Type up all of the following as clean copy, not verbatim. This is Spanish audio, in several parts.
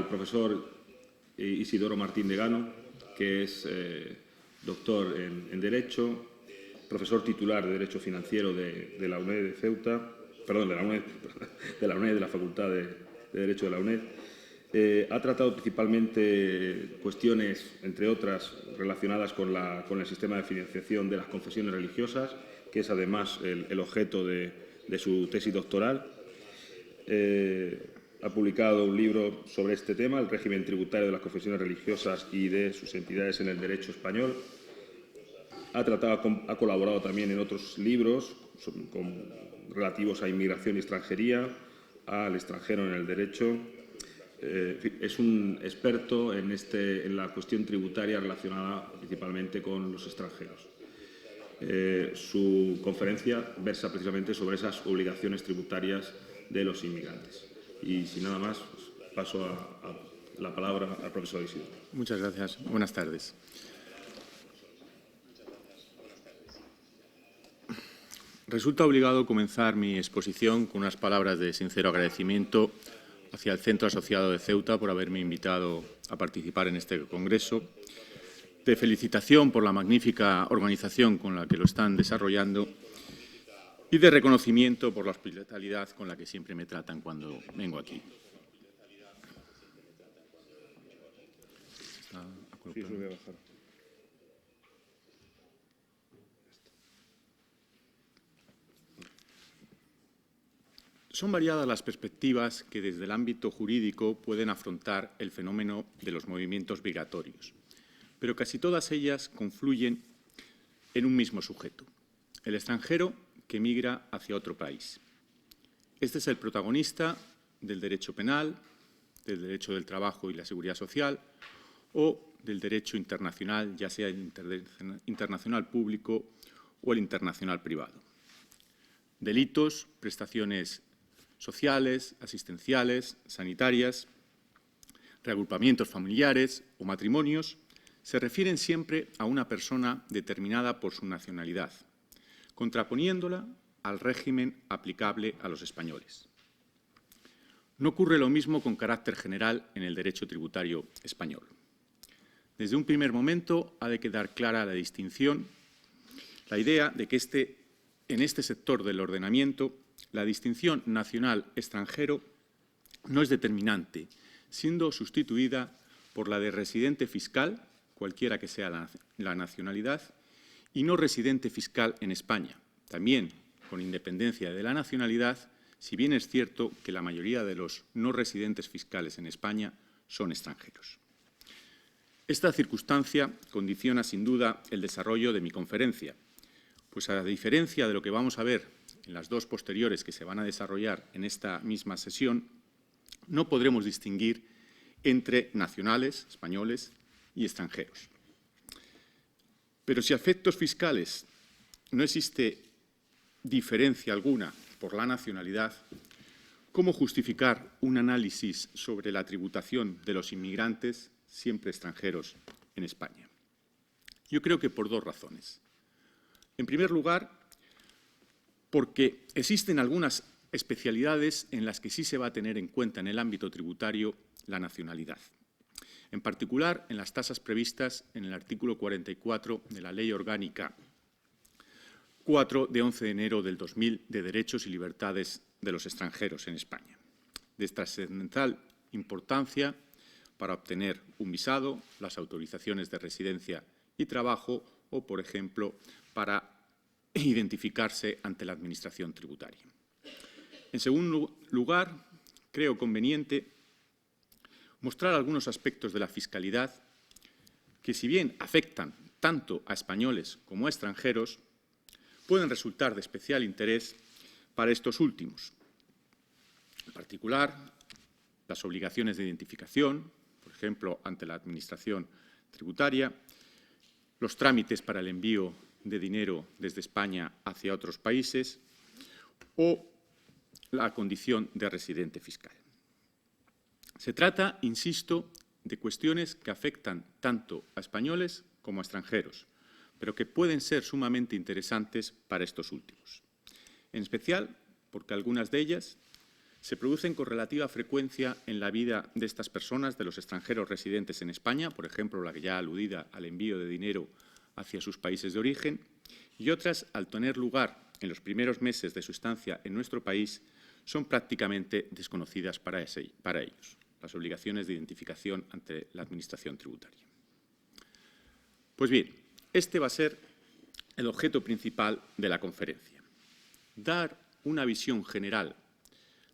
Profesor Isidoro Martín de Gano, que es doctor en Derecho, profesor titular de Derecho Financiero de la UNED de Ceuta, perdón, de la UNED, de la Facultad de Derecho de la UNED. Ha tratado principalmente cuestiones, entre otras, relacionadas con el sistema de financiación de las confesiones religiosas, que es además el objeto de su tesis doctoral. Ha publicado un libro sobre este tema, el régimen tributario de las confesiones religiosas y de sus entidades en el derecho español. Ha colaborado también en otros libros relativos a inmigración y extranjería, al extranjero en el derecho. Es un experto en la cuestión tributaria relacionada principalmente con los extranjeros. Su conferencia versa precisamente sobre esas obligaciones tributarias de los inmigrantes. Y sin nada más, pues, paso la palabra al profesor Isidoro. Muchas gracias. Buenas tardes. Resulta obligado comenzar mi exposición con unas palabras de sincero agradecimiento hacia el Centro Asociado de Ceuta por haberme invitado a participar en este congreso, de felicitación por la magnífica organización con la que lo están desarrollando y de reconocimiento por la hospitalidad con la que siempre me tratan cuando vengo aquí. Sí, eso lo voy a bajar. Son variadas las perspectivas que desde el ámbito jurídico pueden afrontar el fenómeno de los movimientos migratorios, pero casi todas ellas confluyen en un mismo sujeto, el extranjero que migra hacia otro país. Este es el protagonista del derecho penal, del derecho del trabajo y la seguridad social o del derecho internacional, ya sea el internacional público o el internacional privado. Delitos, prestaciones sociales, asistenciales, sanitarias, reagrupamientos familiares o matrimonios se refieren siempre a una persona determinada por su nacionalidad, contraponiéndola al régimen aplicable a los españoles. No ocurre lo mismo con carácter general en el derecho tributario español. Desde un primer momento ha de quedar clara la distinción, la idea de que en este sector del ordenamiento la distinción nacional-extranjero no es determinante, siendo sustituida por la de residente fiscal, cualquiera que sea la nacionalidad, y no residente fiscal en España, también con independencia de la nacionalidad, si bien es cierto que la mayoría de los no residentes fiscales en España son extranjeros. Esta circunstancia condiciona sin duda el desarrollo de mi conferencia, pues a diferencia de lo que vamos a ver en las dos posteriores que se van a desarrollar en esta misma sesión, no podremos distinguir entre nacionales, españoles y extranjeros. Pero si a efectos fiscales no existe diferencia alguna por la nacionalidad, ¿cómo justificar un análisis sobre la tributación de los inmigrantes, siempre extranjeros, en España? Yo creo que por dos razones. En primer lugar, porque existen algunas especialidades en las que sí se va a tener en cuenta en el ámbito tributario la nacionalidad. En particular, en las tasas previstas en el artículo 44 de la Ley Orgánica 4 de 11 de enero del 2000 de Derechos y Libertades de los Extranjeros en España, de trascendental importancia para obtener un visado, las autorizaciones de residencia y trabajo o, por ejemplo, para identificarse ante la Administración tributaria. En segundo lugar, creo conveniente mostrar algunos aspectos de la fiscalidad que, si bien afectan tanto a españoles como a extranjeros, pueden resultar de especial interés para estos últimos. En particular, las obligaciones de identificación, por ejemplo, ante la Administración tributaria, los trámites para el envío de dinero desde España hacia otros países o la condición de residente fiscal. Se trata, insisto, de cuestiones que afectan tanto a españoles como a extranjeros, pero que pueden ser sumamente interesantes para estos últimos. En especial porque algunas de ellas se producen con relativa frecuencia en la vida de estas personas, de los extranjeros residentes en España, por ejemplo, la ya aludida al envío de dinero hacia sus países de origen, y otras, al tener lugar en los primeros meses de su estancia en nuestro país, son prácticamente desconocidas para ellos, las obligaciones de identificación ante la Administración tributaria. Pues bien, este va a ser el objeto principal de la conferencia: dar una visión general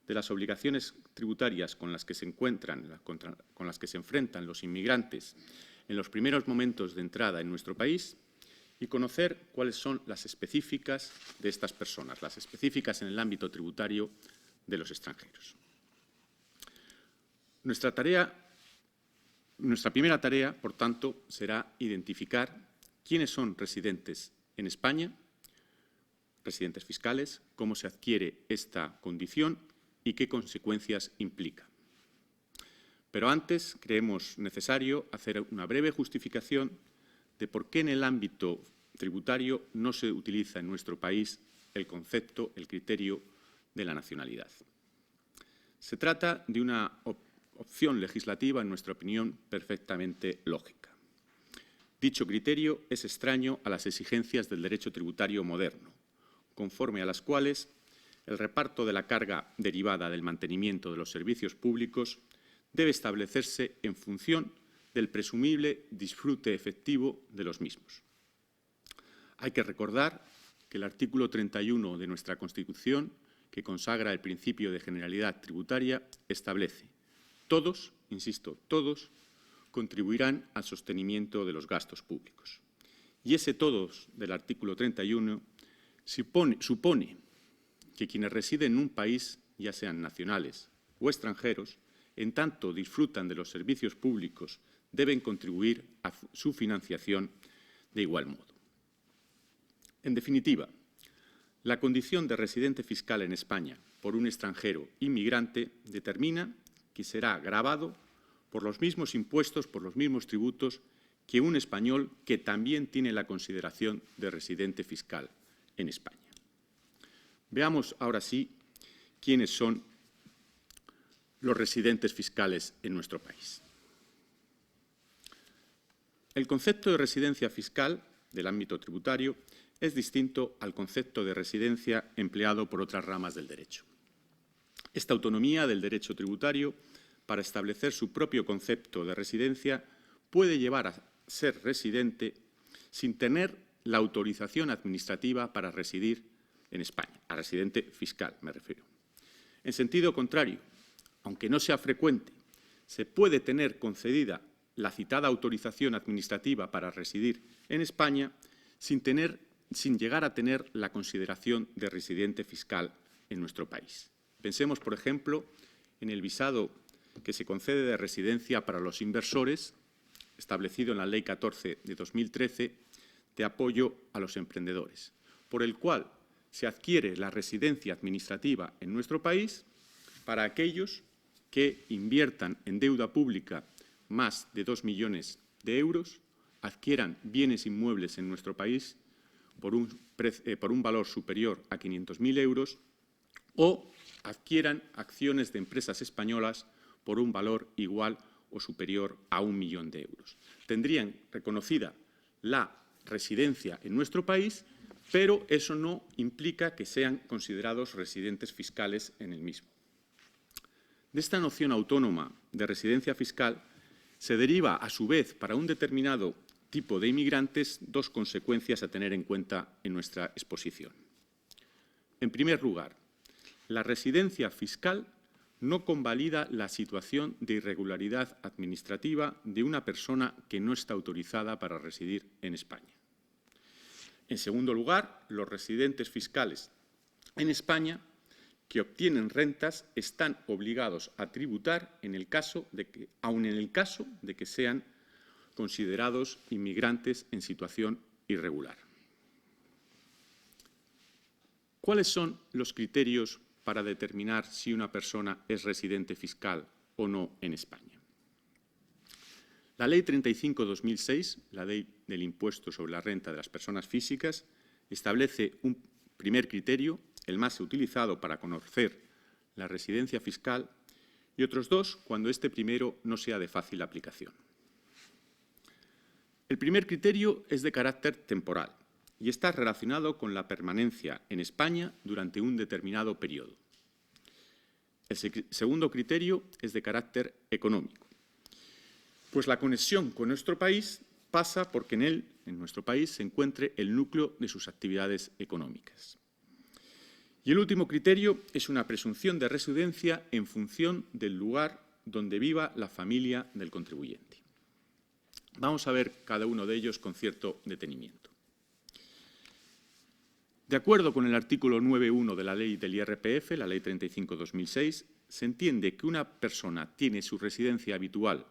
de las obligaciones tributarias con las que se enfrentan los inmigrantes en los primeros momentos de entrada en nuestro país y conocer cuáles son las específicas de estas personas, las específicas en el ámbito tributario de los extranjeros. Nuestra primera tarea, por tanto, será identificar quiénes son residentes en España, residentes fiscales, cómo se adquiere esta condición y qué consecuencias implica. Pero antes creemos necesario hacer una breve justificación de por qué en el ámbito tributario no se utiliza en nuestro país el concepto, el criterio de la nacionalidad. Se trata de una opción legislativa, en nuestra opinión, perfectamente lógica. Dicho criterio es extraño a las exigencias del derecho tributario moderno, conforme a las cuales el reparto de la carga derivada del mantenimiento de los servicios públicos debe establecerse en función del presumible disfrute efectivo de los mismos. Hay que recordar que el artículo 31 de nuestra Constitución, que consagra el principio de generalidad tributaria, establece: todos, insisto, todos, contribuirán al sostenimiento de los gastos públicos. Y ese todos del artículo 31 supone que quienes residen en un país, ya sean nacionales o extranjeros, en tanto disfrutan de los servicios públicos, deben contribuir a su financiación de igual modo. En definitiva, la condición de residente fiscal en España por un extranjero inmigrante determina que será gravado por los mismos impuestos, por los mismos tributos que un español que también tiene la consideración de residente fiscal en España. Veamos ahora sí quiénes son los residentes fiscales en nuestro país. El concepto de residencia fiscal del ámbito tributario es distinto al concepto de residencia empleado por otras ramas del derecho. Esta autonomía del derecho tributario para establecer su propio concepto de residencia puede llevar a ser residente sin tener la autorización administrativa para residir en España, a residente fiscal me refiero. En sentido contrario, aunque no sea frecuente, se puede tener concedida la citada autorización administrativa para residir en España sin llegar a tener la consideración de residente fiscal en nuestro país. Pensemos, por ejemplo, en el visado que se concede de residencia para los inversores, establecido en la Ley 14 de 2013, de apoyo a los emprendedores, por el cual se adquiere la residencia administrativa en nuestro país para aquellos que inviertan en deuda pública más de 2 millones de euros, adquieran bienes inmuebles en nuestro país por un valor superior a 500.000 euros o adquieran acciones de empresas españolas por un valor igual o superior a 1 millón de euros. Tendrían reconocida la residencia en nuestro país, pero eso no implica que sean considerados residentes fiscales en el mismo. De esta noción autónoma de residencia fiscal se deriva, a su vez, para un determinado tipo de inmigrantes, dos consecuencias a tener en cuenta en nuestra exposición. En primer lugar, la residencia fiscal no convalida la situación de irregularidad administrativa de una persona que no está autorizada para residir en España. En segundo lugar, los residentes fiscales en España que obtienen rentas están obligados a tributar aun en el caso de que sean considerados inmigrantes en situación irregular. ¿Cuáles son los criterios para determinar si una persona es residente fiscal o no en España? La Ley 35/2006, la Ley del Impuesto sobre la Renta de las Personas Físicas, establece un primer criterio, el más utilizado para conocer la residencia fiscal, y otros dos cuando este primero no sea de fácil aplicación. El primer criterio es de carácter temporal y está relacionado con la permanencia en España durante un determinado periodo. El segundo criterio es de carácter económico, pues la conexión con nuestro país pasa porque en nuestro país, se encuentre el núcleo de sus actividades económicas. Y el último criterio es una presunción de residencia en función del lugar donde viva la familia del contribuyente. Vamos a ver cada uno de ellos con cierto detenimiento. De acuerdo con el artículo 9.1 de la Ley del IRPF, la Ley 35/2006, se entiende que una persona tiene su residencia habitual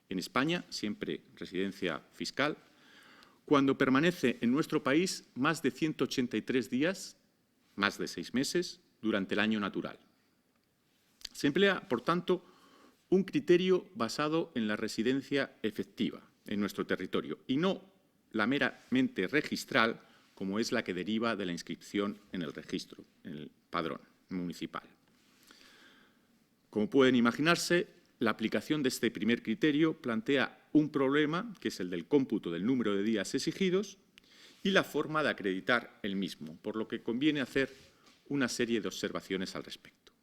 en España, siempre residencia fiscal, cuando permanece en nuestro país más de 183 días, más de 6 meses, durante el año natural. Se emplea, por tanto, un criterio basado en la residencia efectiva en nuestro territorio y no la meramente registral, como es la que deriva de la inscripción en el registro, en el padrón municipal. Como pueden imaginarse, la aplicación de este primer criterio plantea un problema, que es el del cómputo del número de días exigidos y la forma de acreditar el mismo, por lo que conviene hacer una serie de observaciones al respecto.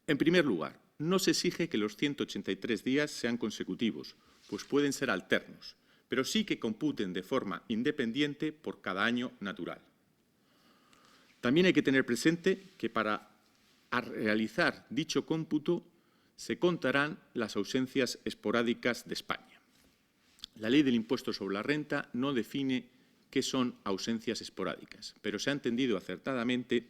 En primer lugar, no se exige que los 183 días sean consecutivos, pues pueden ser alternos, pero sí que computen de forma independiente por cada año natural. También hay que tener presente que para realizar dicho cómputo se contarán las ausencias esporádicas de España. La Ley del Impuesto sobre la Renta no define qué son ausencias esporádicas, pero se ha entendido acertadamente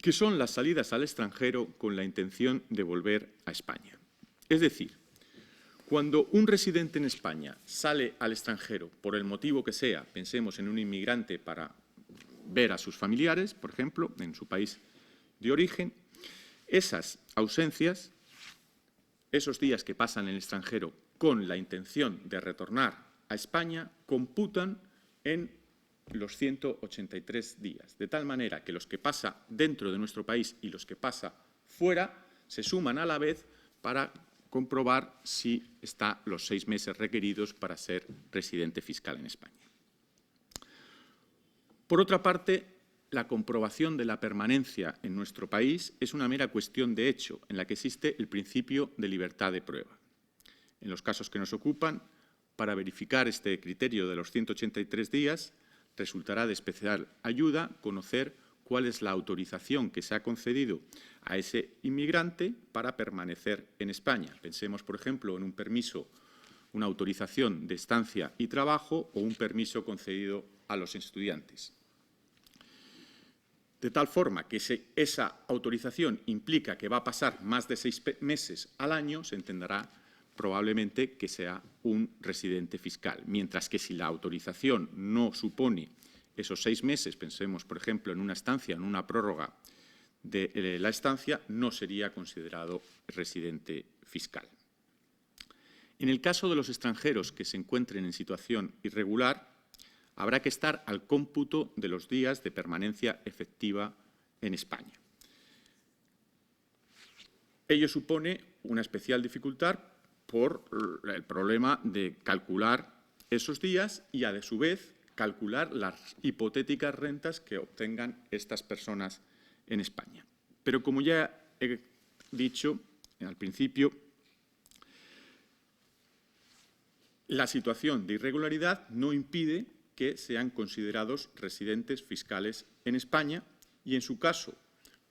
que son las salidas al extranjero con la intención de volver a España. Es decir, cuando un residente en España sale al extranjero por el motivo que sea, pensemos en un inmigrante para ver a sus familiares, por ejemplo, en su país de origen, esas ausencias, esos días que pasan en el extranjero con la intención de retornar a España, computan en los 183 días, de tal manera que los que pasa dentro de nuestro país y los que pasa fuera se suman a la vez para comprobar si está los 6 meses requeridos para ser residente fiscal en España. Por otra parte, la comprobación de la permanencia en nuestro país es una mera cuestión de hecho, en la que existe el principio de libertad de prueba. En los casos que nos ocupan, para verificar este criterio de los 183 días, resultará de especial ayuda conocer cuál es la autorización que se ha concedido a ese inmigrante para permanecer en España. Pensemos, por ejemplo, en un permiso, una autorización de estancia y trabajo o un permiso concedido a los estudiantes. De tal forma que esa autorización implica que va a pasar más de 6 meses al año, se entenderá probablemente que sea un residente fiscal, mientras que si la autorización no supone esos 6 meses, pensemos, por ejemplo, en una estancia, en una prórroga de la estancia, no sería considerado residente fiscal. En el caso de los extranjeros que se encuentren en situación irregular, habrá que estar al cómputo de los días de permanencia efectiva en España. Ello supone una especial dificultad por el problema de calcular esos días y, a su vez, calcular las hipotéticas rentas que obtengan estas personas en España. Pero, como ya he dicho al principio, la situación de irregularidad no impide que sean considerados residentes fiscales en España y, en su caso,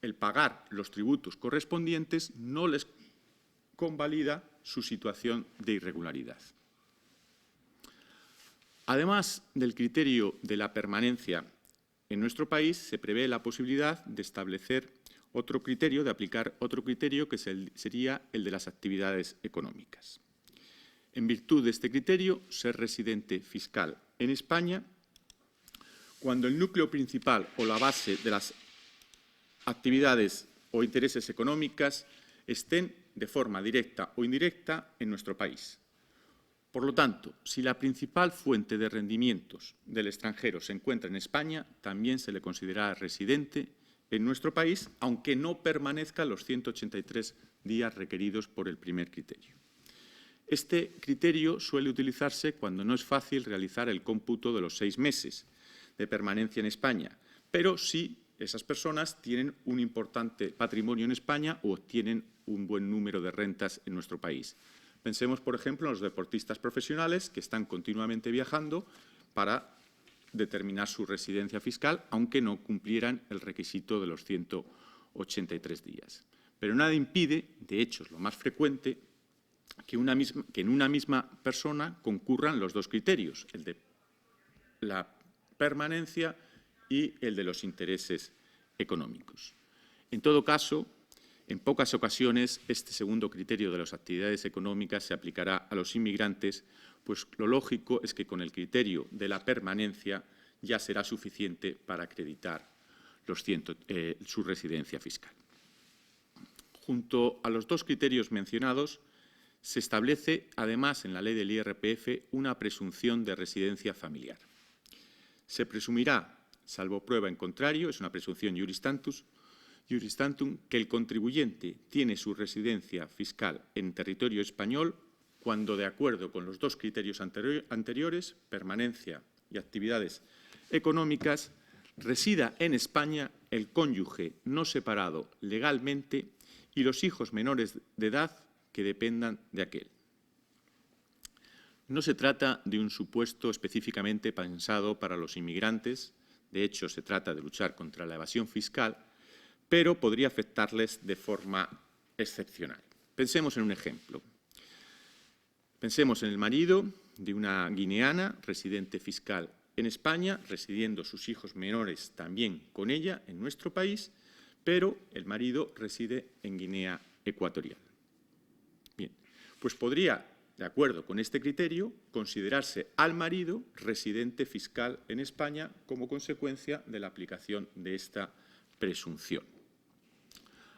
el pagar los tributos correspondientes no les convalida su situación de irregularidad. Además del criterio de la permanencia en nuestro país, se prevé la posibilidad de establecer otro criterio, de aplicar otro criterio que sería el de las actividades económicas. En virtud de este criterio, ser residente fiscal en España cuando el núcleo principal o la base de las actividades o intereses económicas estén de forma directa o indirecta en nuestro país. Por lo tanto, si la principal fuente de rendimientos del extranjero se encuentra en España, también se le considera residente en nuestro país, aunque no permanezca los 183 días requeridos por el primer criterio. Este criterio suele utilizarse cuando no es fácil realizar el cómputo de los 6 meses de permanencia en España, pero sí esas personas tienen un importante patrimonio en España o obtienen un buen número de rentas en nuestro país. Pensemos, por ejemplo, en los deportistas profesionales que están continuamente viajando para determinar su residencia fiscal, aunque no cumplieran el requisito de los 183 días. Pero nada impide, de hecho es lo más frecuente, que en una misma persona concurran los dos criterios, el de la permanencia y el de los intereses económicos. En todo caso, en pocas ocasiones, este segundo criterio de las actividades económicas se aplicará a los inmigrantes, pues lo lógico es que con el criterio de la permanencia ya será suficiente para acreditar su residencia fiscal. Junto a los dos criterios mencionados, se establece, además, en la ley del IRPF, una presunción de residencia familiar. Se presumirá, salvo prueba en contrario, es una presunción juris tantum, que el contribuyente tiene su residencia fiscal en territorio español cuando, de acuerdo con los dos criterios anteriores, permanencia y actividades económicas, resida en España el cónyuge no separado legalmente y los hijos menores de edad que dependan de aquel. No se trata de un supuesto específicamente pensado para los inmigrantes, de hecho se trata de luchar contra la evasión fiscal, pero podría afectarles de forma excepcional. Pensemos en un ejemplo. Pensemos en el marido de una guineana residente fiscal en España, residiendo sus hijos menores también con ella en nuestro país, pero el marido reside en Guinea Ecuatorial. Bien, pues podría, de acuerdo con este criterio, considerarse al marido residente fiscal en España como consecuencia de la aplicación de esta presunción.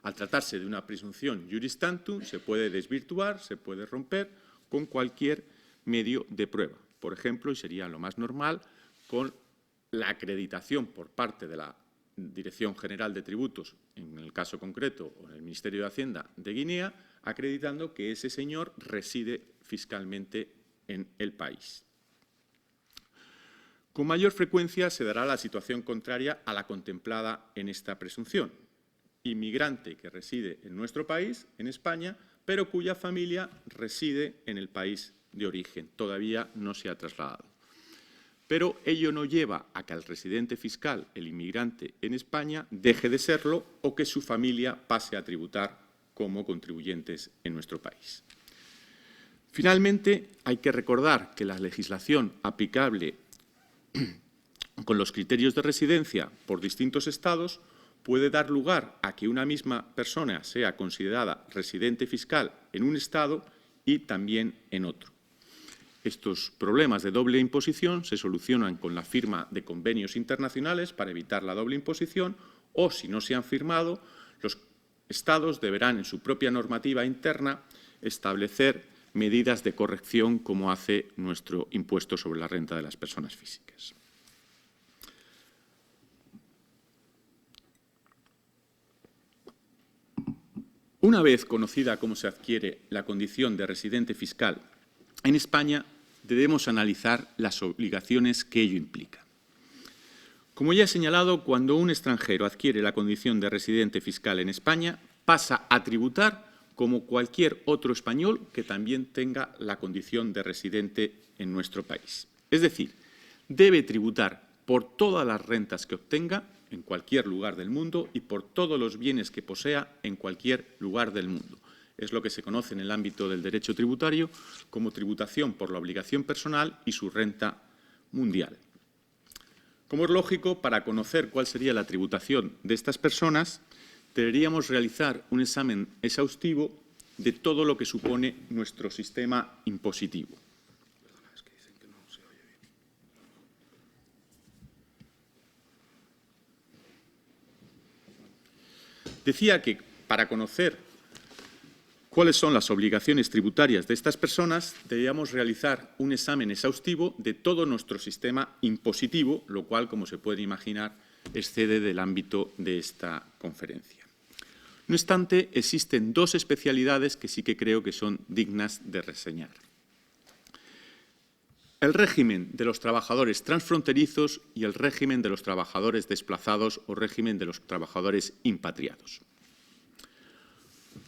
Al tratarse de una presunción juris tantum, se puede desvirtuar, se puede romper con cualquier medio de prueba. Por ejemplo, y sería lo más normal, con la acreditación por parte de la Dirección General de Tributos, en el caso concreto, o en el Ministerio de Hacienda de Guinea, acreditando que ese señor reside fiscalmente en el país. Con mayor frecuencia se dará la situación contraria a la contemplada en esta presunción. Inmigrante que reside en nuestro país, en España, pero cuya familia reside en el país de origen, todavía no se ha trasladado. Pero ello no lleva a que el residente fiscal, el inmigrante en España, deje de serlo o que su familia pase a tributar como contribuyentes en nuestro país. Finalmente, hay que recordar que la legislación aplicable con los criterios de residencia por distintos estados puede dar lugar a que una misma persona sea considerada residente fiscal en un estado y también en otro. Estos problemas de doble imposición se solucionan con la firma de convenios internacionales para evitar la doble imposición o, si no se han firmado, los estados deberán en su propia normativa interna establecer medidas de corrección como hace nuestro impuesto sobre la renta de las personas físicas. Una vez conocida cómo se adquiere la condición de residente fiscal en España, debemos analizar las obligaciones que ello implica. Como ya he señalado, cuando un extranjero adquiere la condición de residente fiscal en España, pasa a tributar como cualquier otro español que también tenga la condición de residente en nuestro país. Es decir, debe tributar por todas las rentas que obtenga en cualquier lugar del mundo y por todos los bienes que posea en cualquier lugar del mundo. Es lo que se conoce en el ámbito del derecho tributario como tributación por la obligación personal y su renta mundial. Como es lógico, para conocer cuál sería la tributación de estas personas, deberíamos realizar un examen exhaustivo de todo lo que supone nuestro sistema impositivo. Decía que para conocer cuáles son las obligaciones tributarias de estas personas, debíamos realizar un examen exhaustivo de todo nuestro sistema impositivo, lo cual, como se puede imaginar, excede del ámbito de esta conferencia. No obstante, existen dos especialidades que sí que creo que son dignas de reseñar. El régimen de los trabajadores transfronterizos y el régimen de los trabajadores desplazados o régimen de los trabajadores impatriados.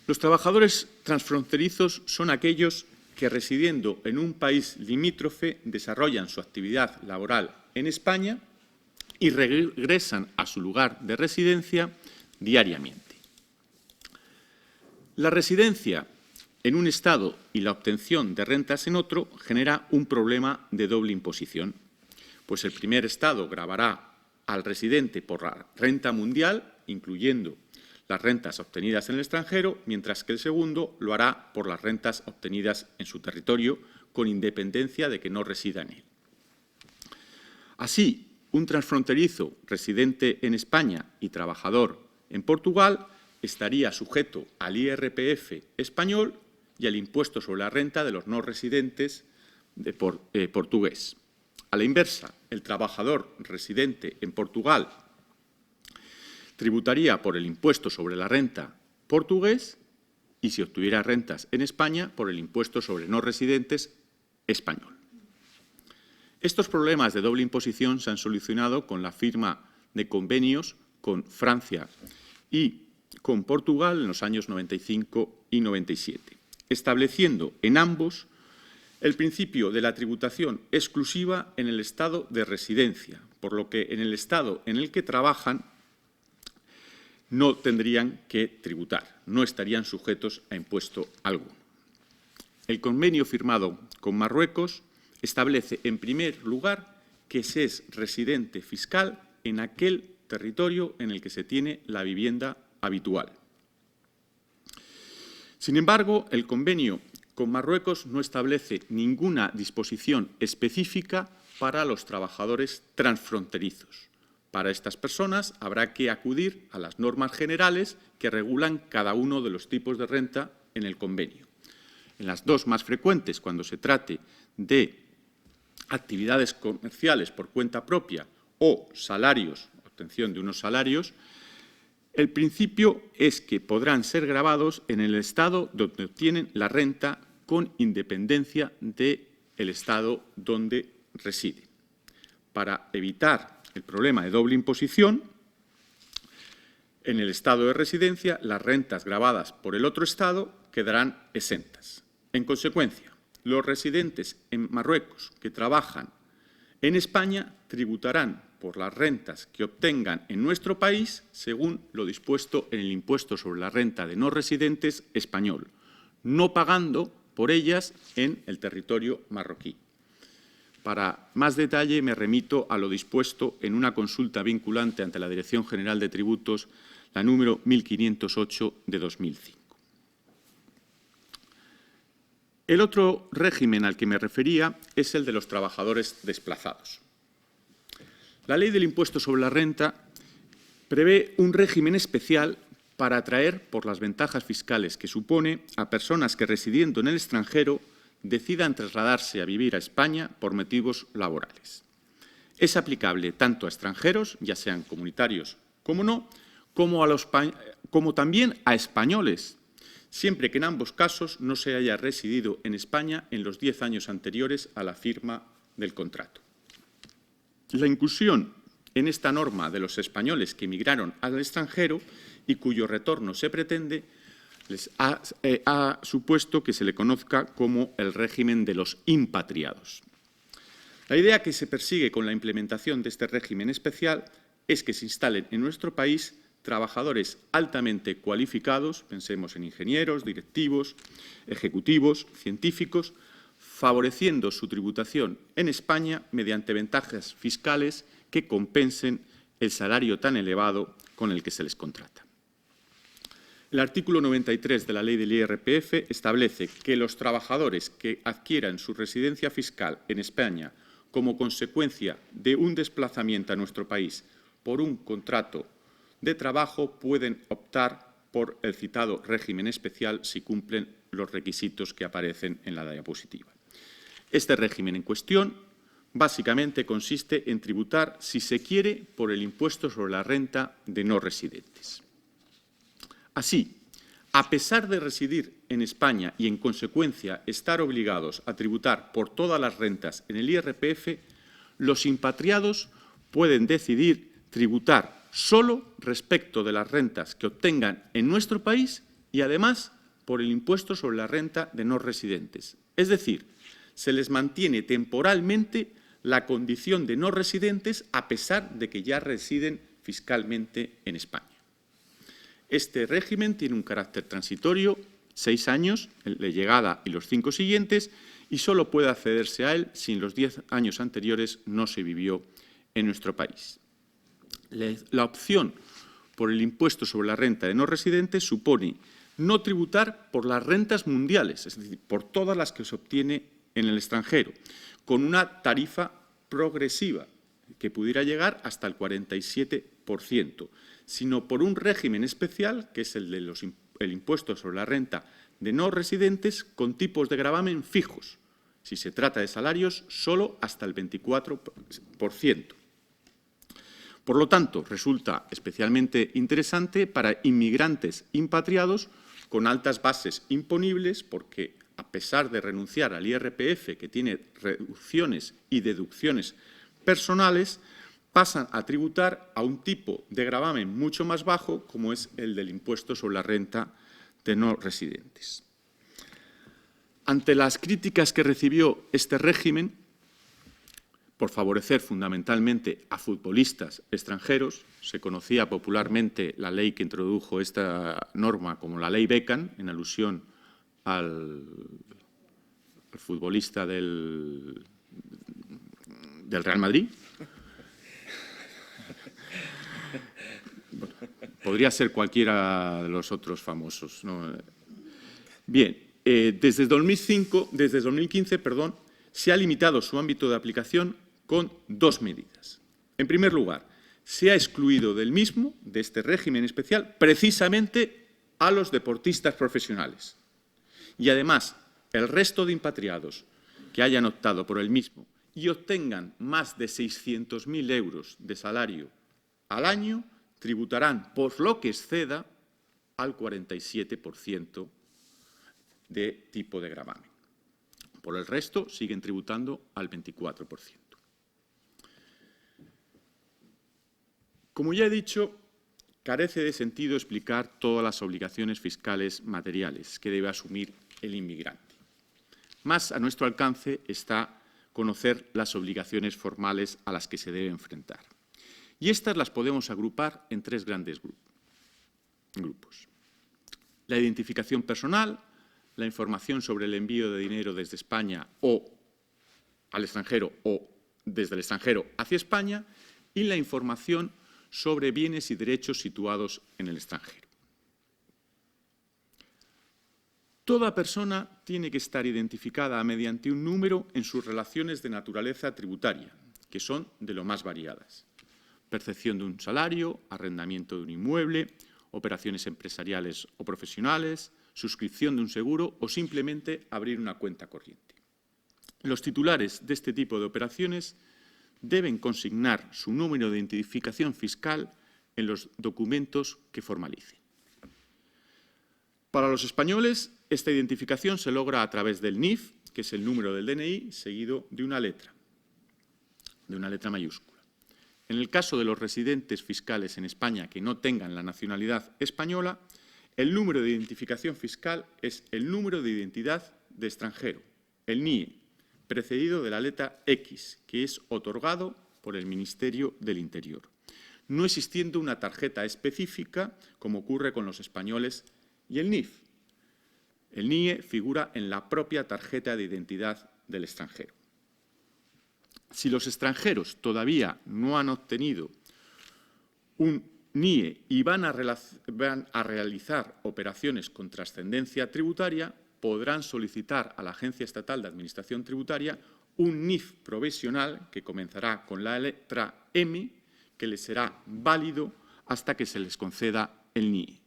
Los trabajadores transfronterizos son aquellos que, residiendo en un país limítrofe, desarrollan su actividad laboral en España y regresan a su lugar de residencia diariamente. La residencia en un Estado y la obtención de rentas en otro genera un problema de doble imposición, pues el primer Estado gravará al residente por la renta mundial, incluyendo las rentas obtenidas en el extranjero, mientras que el segundo lo hará por las rentas obtenidas en su territorio, con independencia de que no resida en él. Así, un transfronterizo residente en España y trabajador en Portugal estaría sujeto al IRPF español y al impuesto sobre la renta de los no residentes portugués. A la inversa, el trabajador residente en Portugal tributaría por el impuesto sobre la renta portugués y, si obtuviera rentas en España, por el impuesto sobre no residentes español. Estos problemas de doble imposición se han solucionado con la firma de convenios con Francia y con Portugal en los años 95 y 97, estableciendo en ambos el principio de la tributación exclusiva en el Estado de residencia, por lo que en el Estado en el que trabajan no tendrían que tributar, no estarían sujetos a impuesto alguno. El convenio firmado con Marruecos establece, en primer lugar, que se es residente fiscal en aquel territorio en el que se tiene la vivienda habitual. Sin embargo, el convenio con Marruecos no establece ninguna disposición específica para los trabajadores transfronterizos. Para estas personas habrá que acudir a las normas generales que regulan cada uno de los tipos de renta en el convenio. En las dos más frecuentes, cuando se trate de actividades comerciales por cuenta propia o salarios, obtención de unos salarios, el principio es que podrán ser gravados en el Estado donde obtienen la renta con independencia del Estado donde reside. Para evitar el problema de doble imposición, en el Estado de residencia, las rentas gravadas por el otro Estado quedarán exentas. En consecuencia, los residentes en Marruecos que trabajan en España tributarán por las rentas que obtengan en nuestro país según lo dispuesto en el impuesto sobre la renta de no residentes español, no pagando por ellas en el territorio marroquí. Para más detalle me remito a lo dispuesto en una consulta vinculante ante la Dirección General de Tributos, la número 1508 de 2005. El otro régimen al que me refería es el de los trabajadores desplazados. La Ley del Impuesto sobre la Renta prevé un régimen especial para atraer, por las ventajas fiscales que supone, a personas que, residiendo en el extranjero, decidan trasladarse a vivir a España por motivos laborales. Es aplicable tanto a extranjeros, ya sean comunitarios como no, como también a españoles, siempre que en ambos casos no se haya residido en España en los 10 años anteriores a la firma del contrato. La inclusión en esta norma de los españoles que emigraron al extranjero y cuyo retorno se pretende les ha supuesto que se le conozca como el régimen de los impatriados. La idea que se persigue con la implementación de este régimen especial es que se instalen en nuestro país trabajadores altamente cualificados, pensemos en ingenieros, directivos, ejecutivos, científicos, favoreciendo su tributación en España mediante ventajas fiscales que compensen el salario tan elevado con el que se les contrata. El artículo 93 de la Ley del IRPF establece que los trabajadores que adquieran su residencia fiscal en España como consecuencia de un desplazamiento a nuestro país por un contrato de trabajo pueden optar por el citado régimen especial si cumplen los requisitos que aparecen en la diapositiva. Este régimen en cuestión básicamente consiste en tributar, si se quiere, por el impuesto sobre la renta de no residentes. Así, a pesar de residir en España y, en consecuencia, estar obligados a tributar por todas las rentas en el IRPF, los impatriados pueden decidir tributar solo respecto de las rentas que obtengan en nuestro país y, además, por el impuesto sobre la renta de no residentes. Es decir, se les mantiene temporalmente la condición de no residentes a pesar de que ya residen fiscalmente en España. Este régimen tiene un carácter transitorio, 6 años de llegada y los 5 siguientes, y solo puede accederse a él si en los 10 años anteriores no se vivió en nuestro país. La opción por el impuesto sobre la renta de no residentes supone no tributar por las rentas mundiales, es decir, por todas las que se obtiene en el extranjero, con una tarifa progresiva que pudiera llegar hasta el 47%, sino por un régimen especial, que es el impuesto sobre la renta de no residentes, con tipos de gravamen fijos. Si se trata de salarios, solo hasta el 24%. Por lo tanto, resulta especialmente interesante para inmigrantes impatriados con altas bases imponibles, porque a pesar de renunciar al IRPF, que tiene reducciones y deducciones personales, pasan a tributar a un tipo de gravamen mucho más bajo, como es el del impuesto sobre la renta de no residentes. Ante las críticas que recibió este régimen, por favorecer fundamentalmente a futbolistas extranjeros, se conocía popularmente la ley que introdujo esta norma como la Ley Beckham, en alusión al futbolista del Real Madrid. Bueno, podría ser cualquiera de los otros famosos, ¿no? Bien, desde 2015, se ha limitado su ámbito de aplicación con 2 medidas. En primer lugar, se ha excluido del mismo, de este régimen especial, precisamente a los deportistas profesionales. Y además, el resto de impatriados que hayan optado por el mismo y obtengan más de 600.000 euros de salario al año, tributarán por lo que exceda al 47% de tipo de gravamen. Por el resto, siguen tributando al 24%. Como ya he dicho, carece de sentido explicar todas las obligaciones fiscales materiales que debe asumir el inmigrante. Más a nuestro alcance está conocer las obligaciones formales a las que se debe enfrentar. Y estas las podemos agrupar en 3 grandes grupos. La identificación personal, la información sobre el envío de dinero desde España o al extranjero o desde el extranjero hacia España, y la información sobre bienes y derechos situados en el extranjero. Toda persona tiene que estar identificada mediante un número en sus relaciones de naturaleza tributaria, que son de lo más variadas. Percepción de un salario, arrendamiento de un inmueble, operaciones empresariales o profesionales, suscripción de un seguro o simplemente abrir una cuenta corriente. Los titulares de este tipo de operaciones deben consignar su número de identificación fiscal en los documentos que formalicen. Para los españoles, esta identificación se logra a través del NIF, que es el número del DNI, seguido de una letra mayúscula. En el caso de los residentes fiscales en España que no tengan la nacionalidad española, el número de identificación fiscal es el número de identidad de extranjero, el NIE, precedido de la letra X, que es otorgado por el Ministerio del Interior, no existiendo una tarjeta específica, como ocurre con los españoles y el NIF. El NIE figura en la propia tarjeta de identidad del extranjero. Si los extranjeros todavía no han obtenido un NIE y van a realizar operaciones con trascendencia tributaria, podrán solicitar a la Agencia Estatal de Administración Tributaria un NIF provisional que comenzará con la letra M, que les será válido hasta que se les conceda el NIE.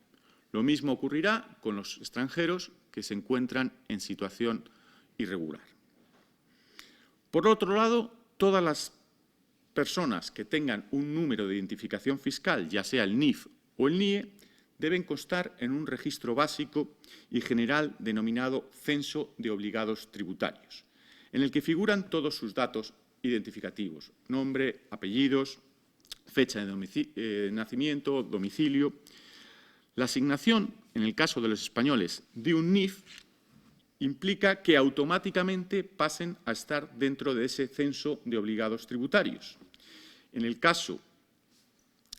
Lo mismo ocurrirá con los extranjeros que se encuentran en situación irregular. Por otro lado, todas las personas que tengan un número de identificación fiscal, ya sea el NIF o el NIE, deben constar en un registro básico y general denominado Censo de Obligados Tributarios, en el que figuran todos sus datos identificativos: nombre, apellidos, fecha de nacimiento, domicilio. La asignación, en el caso de los españoles, de un NIF implica que automáticamente pasen a estar dentro de ese censo de obligados tributarios. En el caso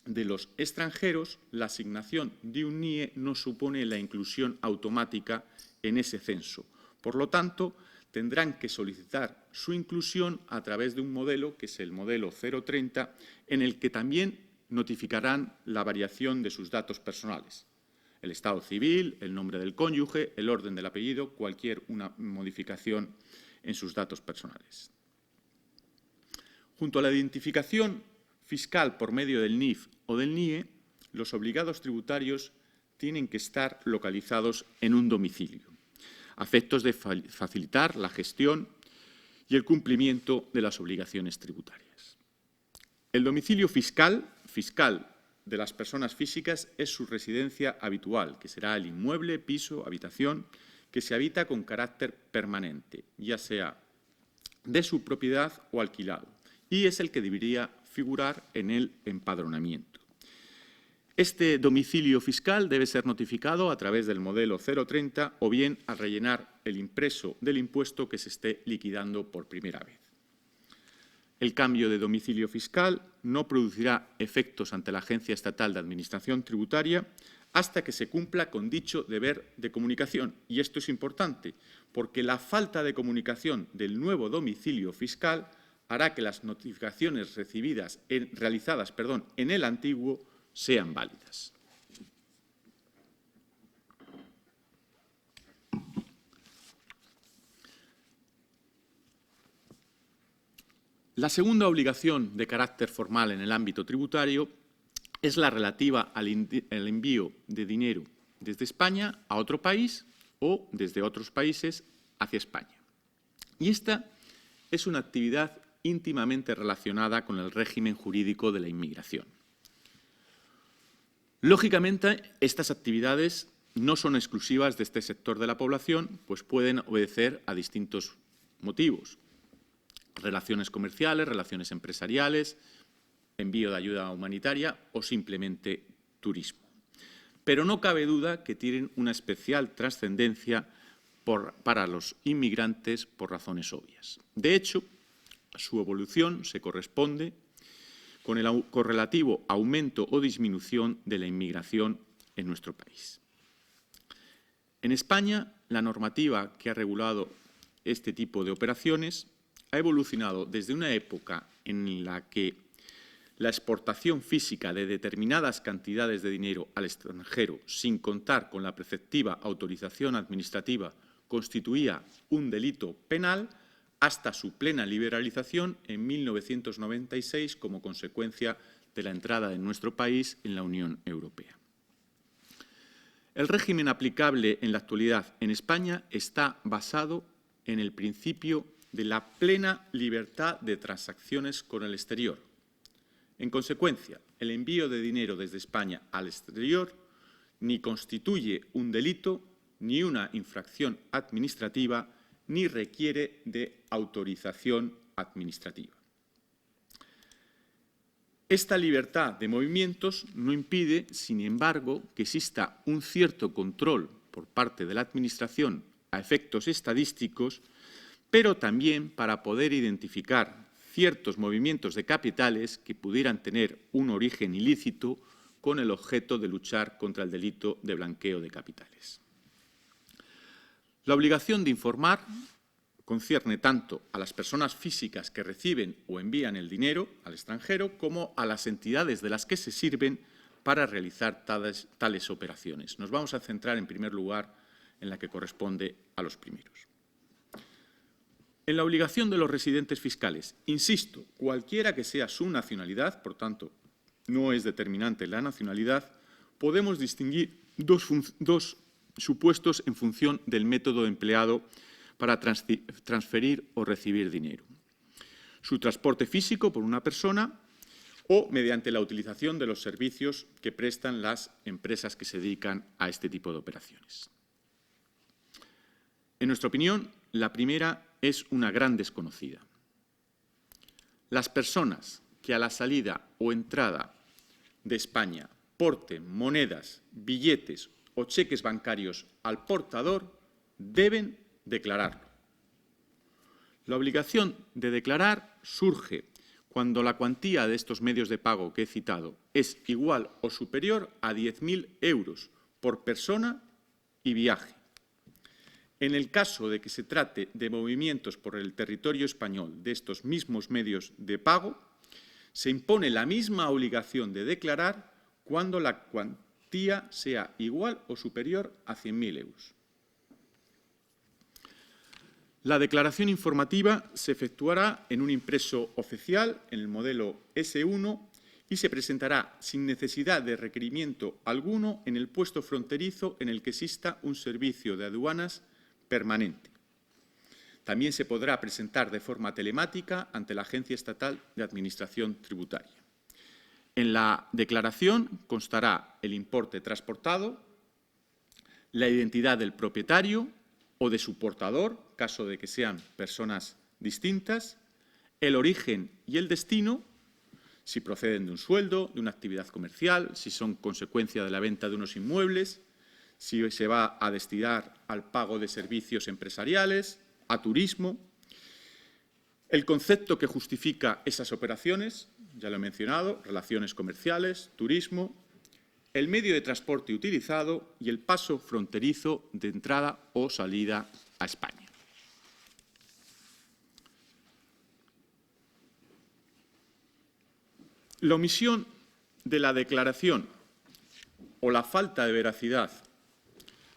de los extranjeros, la asignación de un NIE no supone la inclusión automática en ese censo. Por lo tanto, tendrán que solicitar su inclusión a través de un modelo, que es el modelo 030, en el que también notificarán la variación de sus datos personales: el estado civil, el nombre del cónyuge, el orden del apellido, cualquier una modificación en sus datos personales. Junto a la identificación fiscal por medio del NIF o del NIE, los obligados tributarios tienen que estar localizados en un domicilio, a efectos de facilitar la gestión y el cumplimiento de las obligaciones tributarias. El domicilio fiscal de las personas físicas es su residencia habitual, que será el inmueble, piso, habitación, que se habita con carácter permanente, ya sea de su propiedad o alquilado, y es el que debería figurar en el empadronamiento. Este domicilio fiscal debe ser notificado a través del modelo 030 o bien al rellenar el impreso del impuesto que se esté liquidando por primera vez. El cambio de domicilio fiscal no producirá efectos ante la Agencia Estatal de Administración Tributaria hasta que se cumpla con dicho deber de comunicación. Y esto es importante, porque la falta de comunicación del nuevo domicilio fiscal hará que las notificaciones realizadas en el antiguo sean válidas. La segunda obligación de carácter formal en el ámbito tributario es la relativa al envío de dinero desde España a otro país o desde otros países hacia España. Y esta es una actividad íntimamente relacionada con el régimen jurídico de la inmigración. Lógicamente, estas actividades no son exclusivas de este sector de la población, pues pueden obedecer a distintos motivos: relaciones comerciales, relaciones empresariales, envío de ayuda humanitaria o simplemente turismo. Pero no cabe duda que tienen una especial trascendencia para los inmigrantes por razones obvias. De hecho, su evolución se corresponde con el correlativo aumento o disminución de la inmigración en nuestro país. En España, la normativa que ha regulado este tipo de operaciones ha evolucionado desde una época en la que la exportación física de determinadas cantidades de dinero al extranjero, sin contar con la preceptiva autorización administrativa, constituía un delito penal, hasta su plena liberalización en 1996 como consecuencia de la entrada de nuestro país en la Unión Europea. El régimen aplicable en la actualidad en España está basado en el principio de la plena libertad de transacciones con el exterior. En consecuencia, el envío de dinero desde España al exterior ni constituye un delito, ni una infracción administrativa, ni requiere de autorización administrativa. Esta libertad de movimientos no impide, sin embargo, que exista un cierto control por parte de la Administración a efectos estadísticos, pero también para poder identificar ciertos movimientos de capitales que pudieran tener un origen ilícito con el objeto de luchar contra el delito de blanqueo de capitales. La obligación de informar concierne tanto a las personas físicas que reciben o envían el dinero al extranjero como a las entidades de las que se sirven para realizar tales operaciones. Nos vamos a centrar en primer lugar en la que corresponde a los primeros. En la obligación de los residentes fiscales, insisto, cualquiera que sea su nacionalidad, por tanto, no es determinante la nacionalidad, podemos distinguir dos supuestos en función del método empleado para transferir o recibir dinero. Su transporte físico por una persona o mediante la utilización de los servicios que prestan las empresas que se dedican a este tipo de operaciones. En nuestra opinión, la primera es una gran desconocida. Las personas que a la salida o entrada de España porten monedas, billetes o cheques bancarios al portador deben declararlo. La obligación de declarar surge cuando la cuantía de estos medios de pago que he citado es igual o superior a 10.000 euros por persona y viaje. En el caso de que se trate de movimientos por el territorio español de estos mismos medios de pago, se impone la misma obligación de declarar cuando la cuantía sea igual o superior a 100.000 euros. La declaración informativa se efectuará en un impreso oficial, en el modelo S1, y se presentará sin necesidad de requerimiento alguno en el puesto fronterizo en el que exista un servicio de aduanas permanente. También se podrá presentar de forma telemática ante la Agencia Estatal de Administración Tributaria. En la declaración constará el importe transportado, la identidad del propietario o de su portador, caso de que sean personas distintas, el origen y el destino, si proceden de un sueldo, de una actividad comercial, si son consecuencia de la venta de unos inmuebles, si se va a destinar al pago de servicios empresariales, a turismo. El concepto que justifica esas operaciones, ya lo he mencionado, relaciones comerciales, turismo, el medio de transporte utilizado y el paso fronterizo de entrada o salida a España. La omisión de la declaración o la falta de veracidad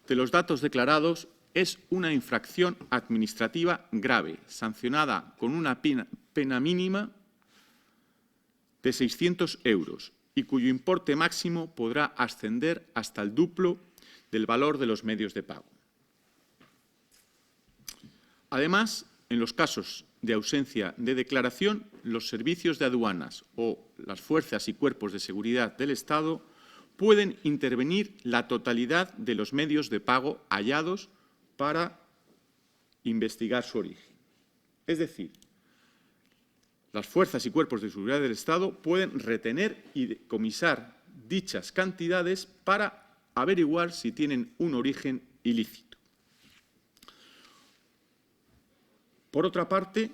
de los datos declarados es una infracción administrativa grave, sancionada con una pena mínima de 600 euros y cuyo importe máximo podrá ascender hasta el duplo del valor de los medios de pago. Además, en los casos de ausencia de declaración, los servicios de aduanas o las fuerzas y cuerpos de seguridad del Estado pueden intervenir la totalidad de los medios de pago hallados para investigar su origen. Es decir, las fuerzas y cuerpos de seguridad del Estado pueden retener y decomisar dichas cantidades para averiguar si tienen un origen ilícito. Por otra parte,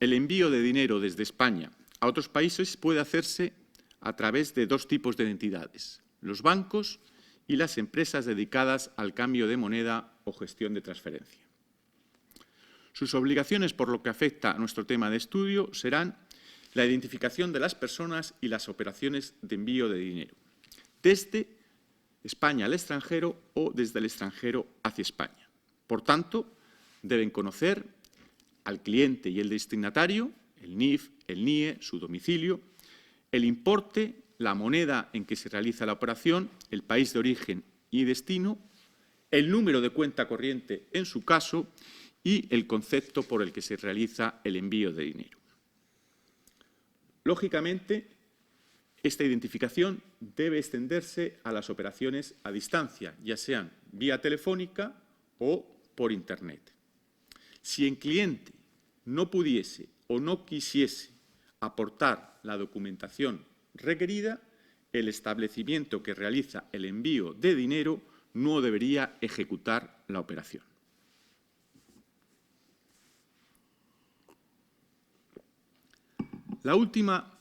el envío de dinero desde España a otros países puede hacerse a través de dos tipos de entidades, los bancos y las empresas dedicadas al cambio de moneda o gestión de transferencia. Sus obligaciones, por lo que afecta a nuestro tema de estudio, serán la identificación de las personas y las operaciones de envío de dinero, desde España al extranjero o desde el extranjero hacia España. Por tanto, deben conocer al cliente y el destinatario, el NIF, el NIE, su domicilio, el importe, la moneda en que se realiza la operación, el país de origen y destino, el número de cuenta corriente en su caso y el concepto por el que se realiza el envío de dinero. Lógicamente, esta identificación debe extenderse a las operaciones a distancia, ya sean vía telefónica o por Internet. Si el cliente no pudiese o no quisiese aportar la documentación requerida, el establecimiento que realiza el envío de dinero no debería ejecutar la operación. La última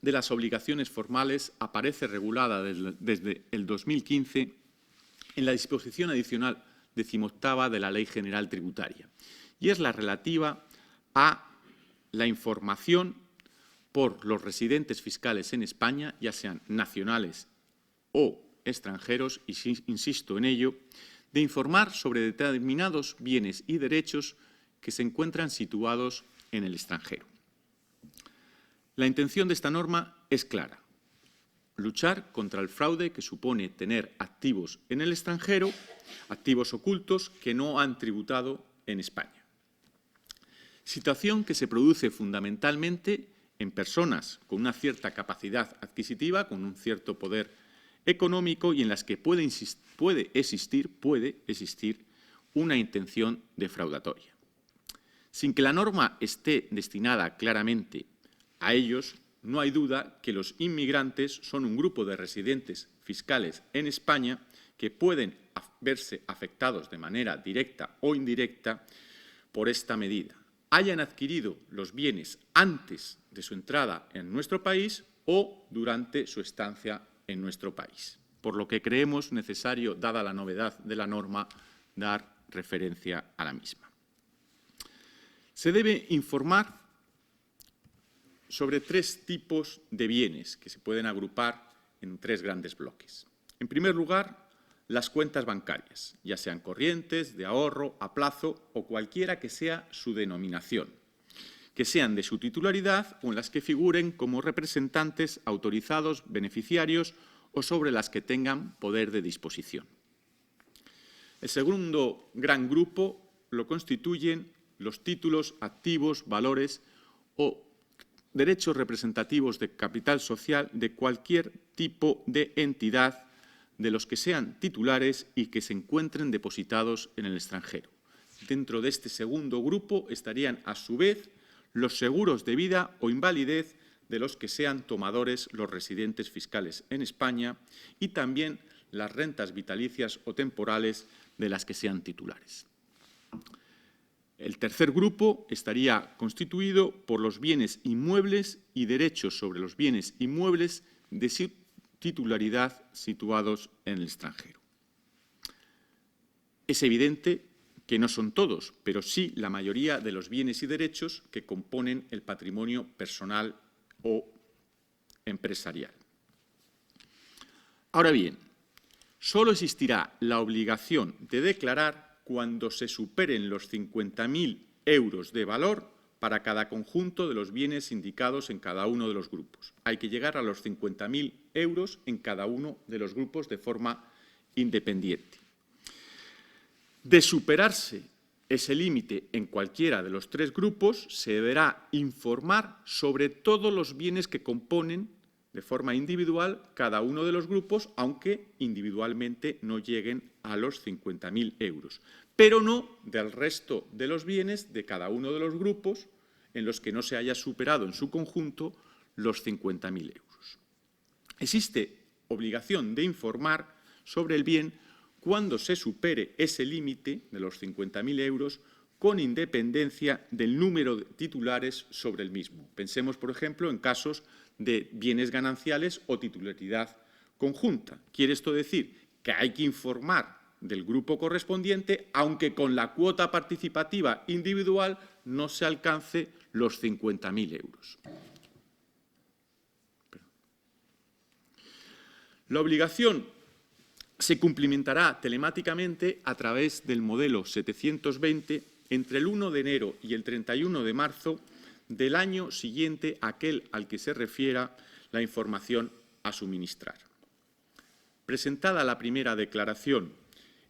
de las obligaciones formales aparece regulada desde el 2015 en la disposición adicional 18ª de la Ley General Tributaria, y es la relativa a la información por los residentes fiscales en España, ya sean nacionales o extranjeros, y insisto en ello, de informar sobre determinados bienes y derechos que se encuentran situados en el extranjero. La intención de esta norma es clara: luchar contra el fraude que supone tener activos en el extranjero, activos ocultos que no han tributado en España. Situación que se produce fundamentalmente en personas con una cierta capacidad adquisitiva, con un cierto poder económico y en las que puede existir una intención defraudatoria. Sin que la norma esté destinada claramente a ellos, no hay duda que los inmigrantes son un grupo de residentes fiscales en España que pueden verse afectados de manera directa o indirecta por esta medida, hayan adquirido los bienes antes de su entrada en nuestro país o durante su estancia en nuestro país, por lo que creemos necesario, dada la novedad de la norma, dar referencia a la misma. Se debe informar sobre tres tipos de bienes que se pueden agrupar en tres grandes bloques. En primer lugar, las cuentas bancarias, ya sean corrientes, de ahorro, a plazo o cualquiera que sea su denominación, que sean de su titularidad o en las que figuren como representantes autorizados, beneficiarios o sobre las que tengan poder de disposición. El segundo gran grupo lo constituyen los títulos, activos, valores o derechos representativos de capital social de cualquier tipo de entidad de los que sean titulares y que se encuentren depositados en el extranjero. Dentro de este segundo grupo estarían, a su vez, los seguros de vida o invalidez de los que sean tomadores los residentes fiscales en España y también las rentas vitalicias o temporales de las que sean titulares. El tercer grupo estaría constituido por los bienes inmuebles y derechos sobre los bienes inmuebles de su titularidad situados en el extranjero. Es evidente que no son todos, pero sí la mayoría de los bienes y derechos que componen el patrimonio personal o empresarial. Ahora bien, solo existirá la obligación de declarar cuando se superen los 50.000 euros de valor para cada conjunto de los bienes indicados en cada uno de los grupos. Hay que llegar a los 50.000 euros en cada uno de los grupos de forma independiente. De superarse ese límite en cualquiera de los tres grupos, se deberá informar sobre todos los bienes que componen de forma individual cada uno de los grupos, aunque individualmente no lleguen a los 50.000 euros, pero no del resto de los bienes de cada uno de los grupos en los que no se haya superado en su conjunto los 50.000 euros. Existe obligación de informar sobre el bien cuando se supere ese límite de los 50.000 euros con independencia del número de titulares sobre el mismo. Pensemos, por ejemplo, en casos de bienes gananciales o titularidad conjunta. ¿Quiere esto decir que hay que informar del grupo correspondiente, aunque con la cuota participativa individual no se alcance los 50.000 euros? La obligación se cumplimentará telemáticamente a través del modelo 720 entre el 1 de enero y el 31 de marzo del año siguiente a aquel al que se refiera la información a suministrar. Presentada la primera declaración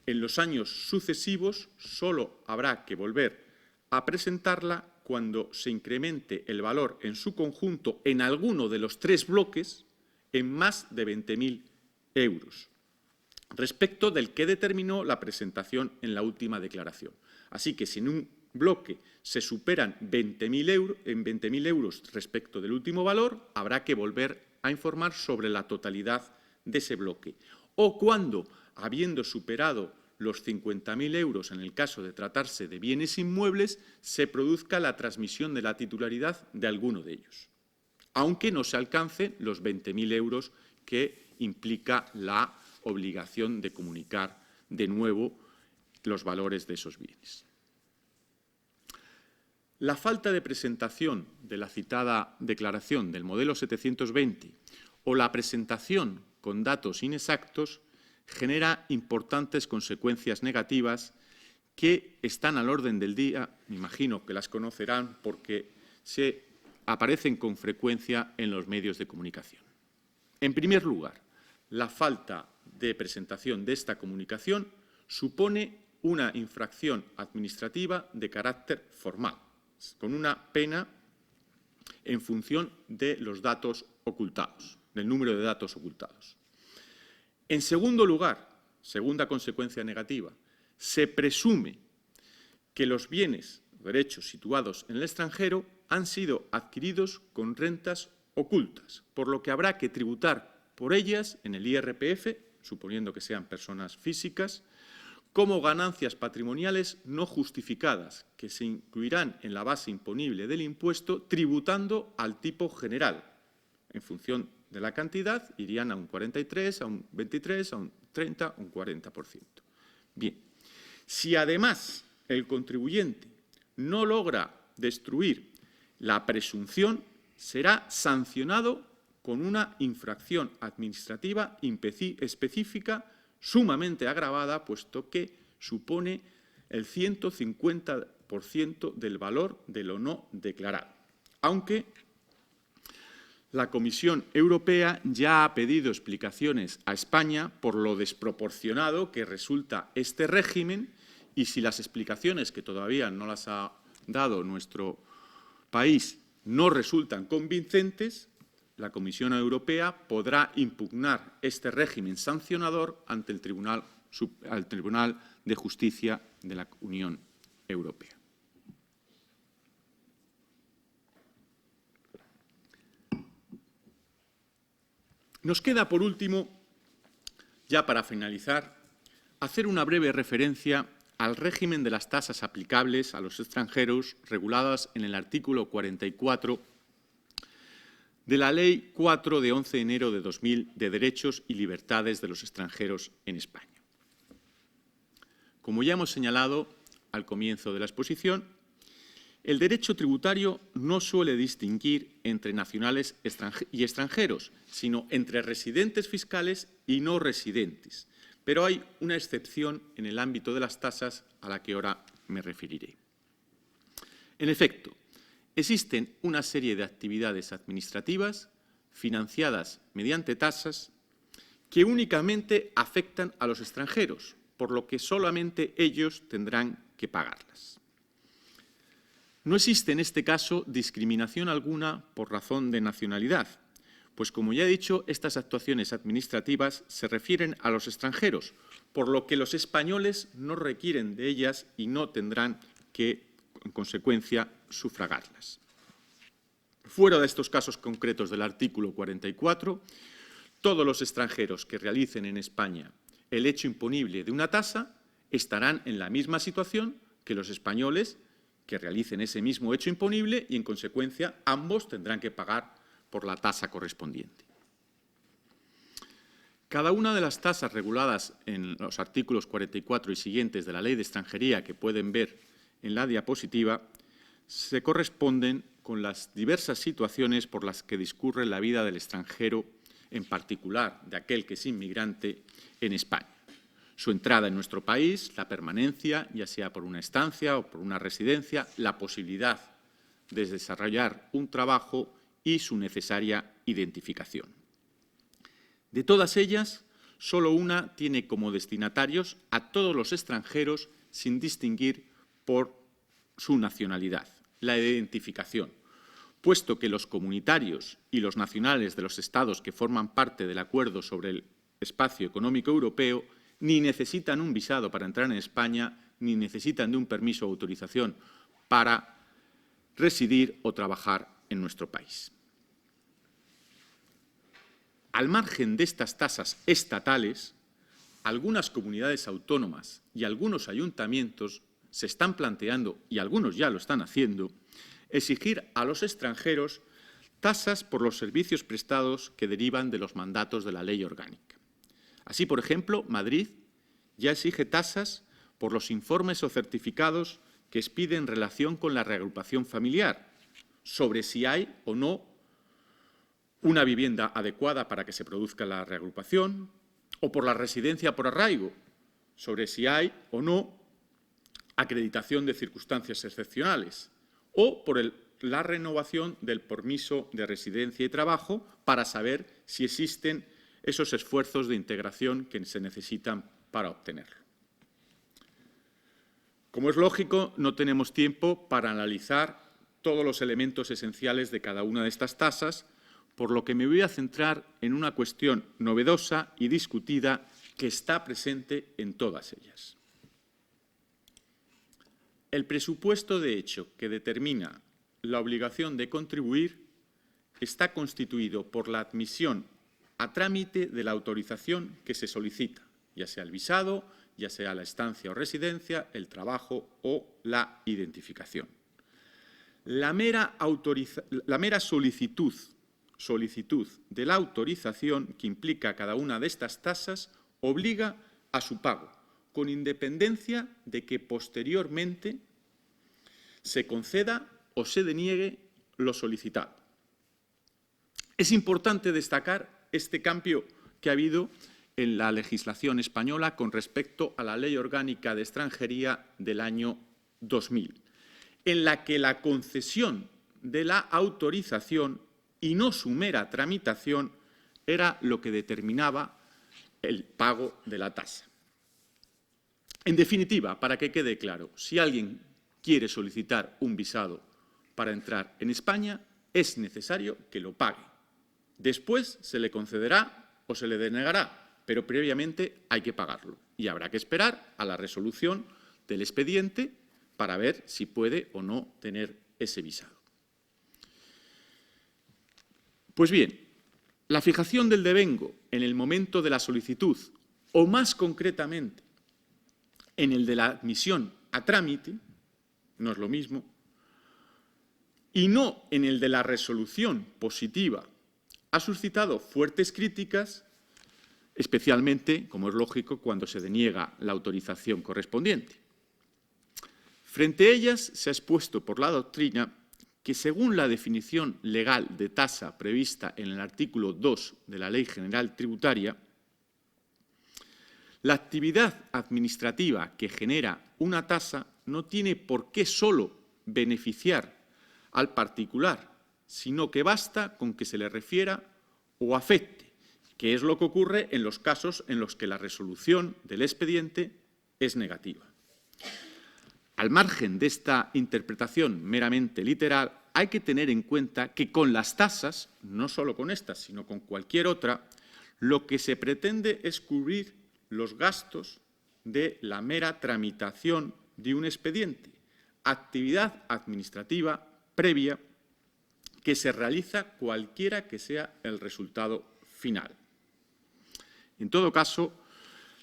en los años sucesivos, solo habrá que volver a presentarla cuando se incremente el valor en su conjunto en alguno de los tres bloques en más de 20.000 euros, respecto del que determinó la presentación en la última declaración. Así que si en un bloque se superan 20.000 euros respecto del último valor, habrá que volver a informar sobre la totalidad de ese bloque. O cuando, habiendo superado los 50.000 euros en el caso de tratarse de bienes inmuebles, se produzca la transmisión de la titularidad de alguno de ellos, aunque no se alcancen los 20.000 euros que implica la obligación de comunicar de nuevo los valores de esos bienes. La falta de presentación de la citada declaración del modelo 720 o la presentación con datos inexactos genera importantes consecuencias negativas que están al orden del día, me imagino que las conocerán porque se aparecen con frecuencia en los medios de comunicación. En primer lugar, la falta de presentación de esta comunicación supone una infracción administrativa de carácter formal, con una pena en función de los datos ocultados, del número de datos ocultados. En segundo lugar, segunda consecuencia negativa, se presume que los bienes o derechos situados en el extranjero han sido adquiridos con rentas ocultas, por lo que habrá que tributar por ellas en el IRPF, suponiendo que sean personas físicas, como ganancias patrimoniales no justificadas, que se incluirán en la base imponible del impuesto, tributando al tipo general. En función de la cantidad, irían a un 43, a un 23, a un 30, a un 40%. Bien, si además el contribuyente no logra destruir la presunción, será sancionado con una infracción administrativa específica sumamente agravada, puesto que supone el 150% del valor de lo no declarado. Aunque la Comisión Europea ya ha pedido explicaciones a España por lo desproporcionado que resulta este régimen, y si las explicaciones, que todavía no las ha dado nuestro país, no resultan convincentes, la Comisión Europea podrá impugnar este régimen sancionador ante el Tribunal de Justicia de la Unión Europea. Nos queda, por último, ya para finalizar, hacer una breve referencia al régimen de las tasas aplicables a los extranjeros reguladas en el artículo 44 de la Ley 4 de 11 de enero de 2000 de Derechos y Libertades de los Extranjeros en España. Como ya hemos señalado al comienzo de la exposición, el derecho tributario no suele distinguir entre nacionales y extranjeros, sino entre residentes fiscales y no residentes. Pero hay una excepción en el ámbito de las tasas a la que ahora me referiré. En efecto, existen una serie de actividades administrativas financiadas mediante tasas que únicamente afectan a los extranjeros, por lo que solamente ellos tendrán que pagarlas. No existe en este caso discriminación alguna por razón de nacionalidad, pues como ya he dicho, estas actuaciones administrativas se refieren a los extranjeros, por lo que los españoles no requieren de ellas y no tendrán que, en consecuencia, sufragarlas. Fuera de estos casos concretos del artículo 44, todos los extranjeros que realicen en España el hecho imponible de una tasa estarán en la misma situación que los españoles que realicen ese mismo hecho imponible y, en consecuencia, ambos tendrán que pagar por la tasa correspondiente. Cada una de las tasas reguladas en los artículos 44 y siguientes de la Ley de Extranjería, que pueden ver en la diapositiva, se corresponden con las diversas situaciones por las que discurre la vida del extranjero, en particular de aquel que es inmigrante en España. Su entrada en nuestro país, la permanencia, ya sea por una estancia o por una residencia, la posibilidad de desarrollar un trabajo y su necesaria identificación. De todas ellas, solo una tiene como destinatarios a todos los extranjeros sin distinguir por su nacionalidad, la identificación, puesto que los comunitarios y los nacionales de los Estados que forman parte del Acuerdo sobre el Espacio Económico Europeo ni necesitan un visado para entrar en España, ni necesitan de un permiso o autorización para residir o trabajar en nuestro país. Al margen de estas tasas estatales, algunas comunidades autónomas y algunos ayuntamientos se están planteando, y algunos ya lo están haciendo, exigir a los extranjeros tasas por los servicios prestados que derivan de los mandatos de la ley orgánica. Así, por ejemplo, Madrid ya exige tasas por los informes o certificados que expide en relación con la reagrupación familiar, sobre si hay o no una vivienda adecuada para que se produzca la reagrupación, o por la residencia por arraigo, sobre si hay o no acreditación de circunstancias excepcionales, o por el la renovación del permiso de residencia y trabajo para saber si existen esos esfuerzos de integración que se necesitan para obtenerlo. Como es lógico, no tenemos tiempo para analizar todos los elementos esenciales de cada una de estas tasas, por lo que me voy a centrar en una cuestión novedosa y discutida que está presente en todas ellas. El presupuesto de hecho que determina la obligación de contribuir está constituido por la admisión a trámite de la autorización que se solicita, ya sea el visado, ya sea la estancia o residencia, el trabajo o la identificación. La mera solicitud de la autorización que implica cada una de estas tasas obliga a su pago, con independencia de que posteriormente se conceda o se deniegue lo solicitado. Es importante destacar este cambio que ha habido en la legislación española con respecto a la Ley Orgánica de Extranjería del año 2000, en la que la concesión de la autorización y no su mera tramitación era lo que determinaba el pago de la tasa. En definitiva, para que quede claro, si alguien quiere solicitar un visado para entrar en España, es necesario que lo pague. Después se le concederá o se le denegará, pero previamente hay que pagarlo y habrá que esperar a la resolución del expediente para ver si puede o no tener ese visado. Pues bien, la fijación del devengo en el momento de la solicitud, o más concretamente en el de la admisión a trámite, no es lo mismo, y no en el de la resolución positiva, ha suscitado fuertes críticas, especialmente, como es lógico, cuando se deniega la autorización correspondiente. Frente a ellas se ha expuesto por la doctrina que, según la definición legal de tasa prevista en el artículo 2 de la Ley General Tributaria, la actividad administrativa que genera una tasa no tiene por qué solo beneficiar al particular, sino que basta con que se le refiera o afecte, que es lo que ocurre en los casos en los que la resolución del expediente es negativa. Al margen de esta interpretación meramente literal, hay que tener en cuenta que con las tasas, no solo con estas, sino con cualquier otra, lo que se pretende es cubrir los gastos de la mera tramitación de un expediente, actividad administrativa previa que se realiza cualquiera que sea el resultado final. En todo caso,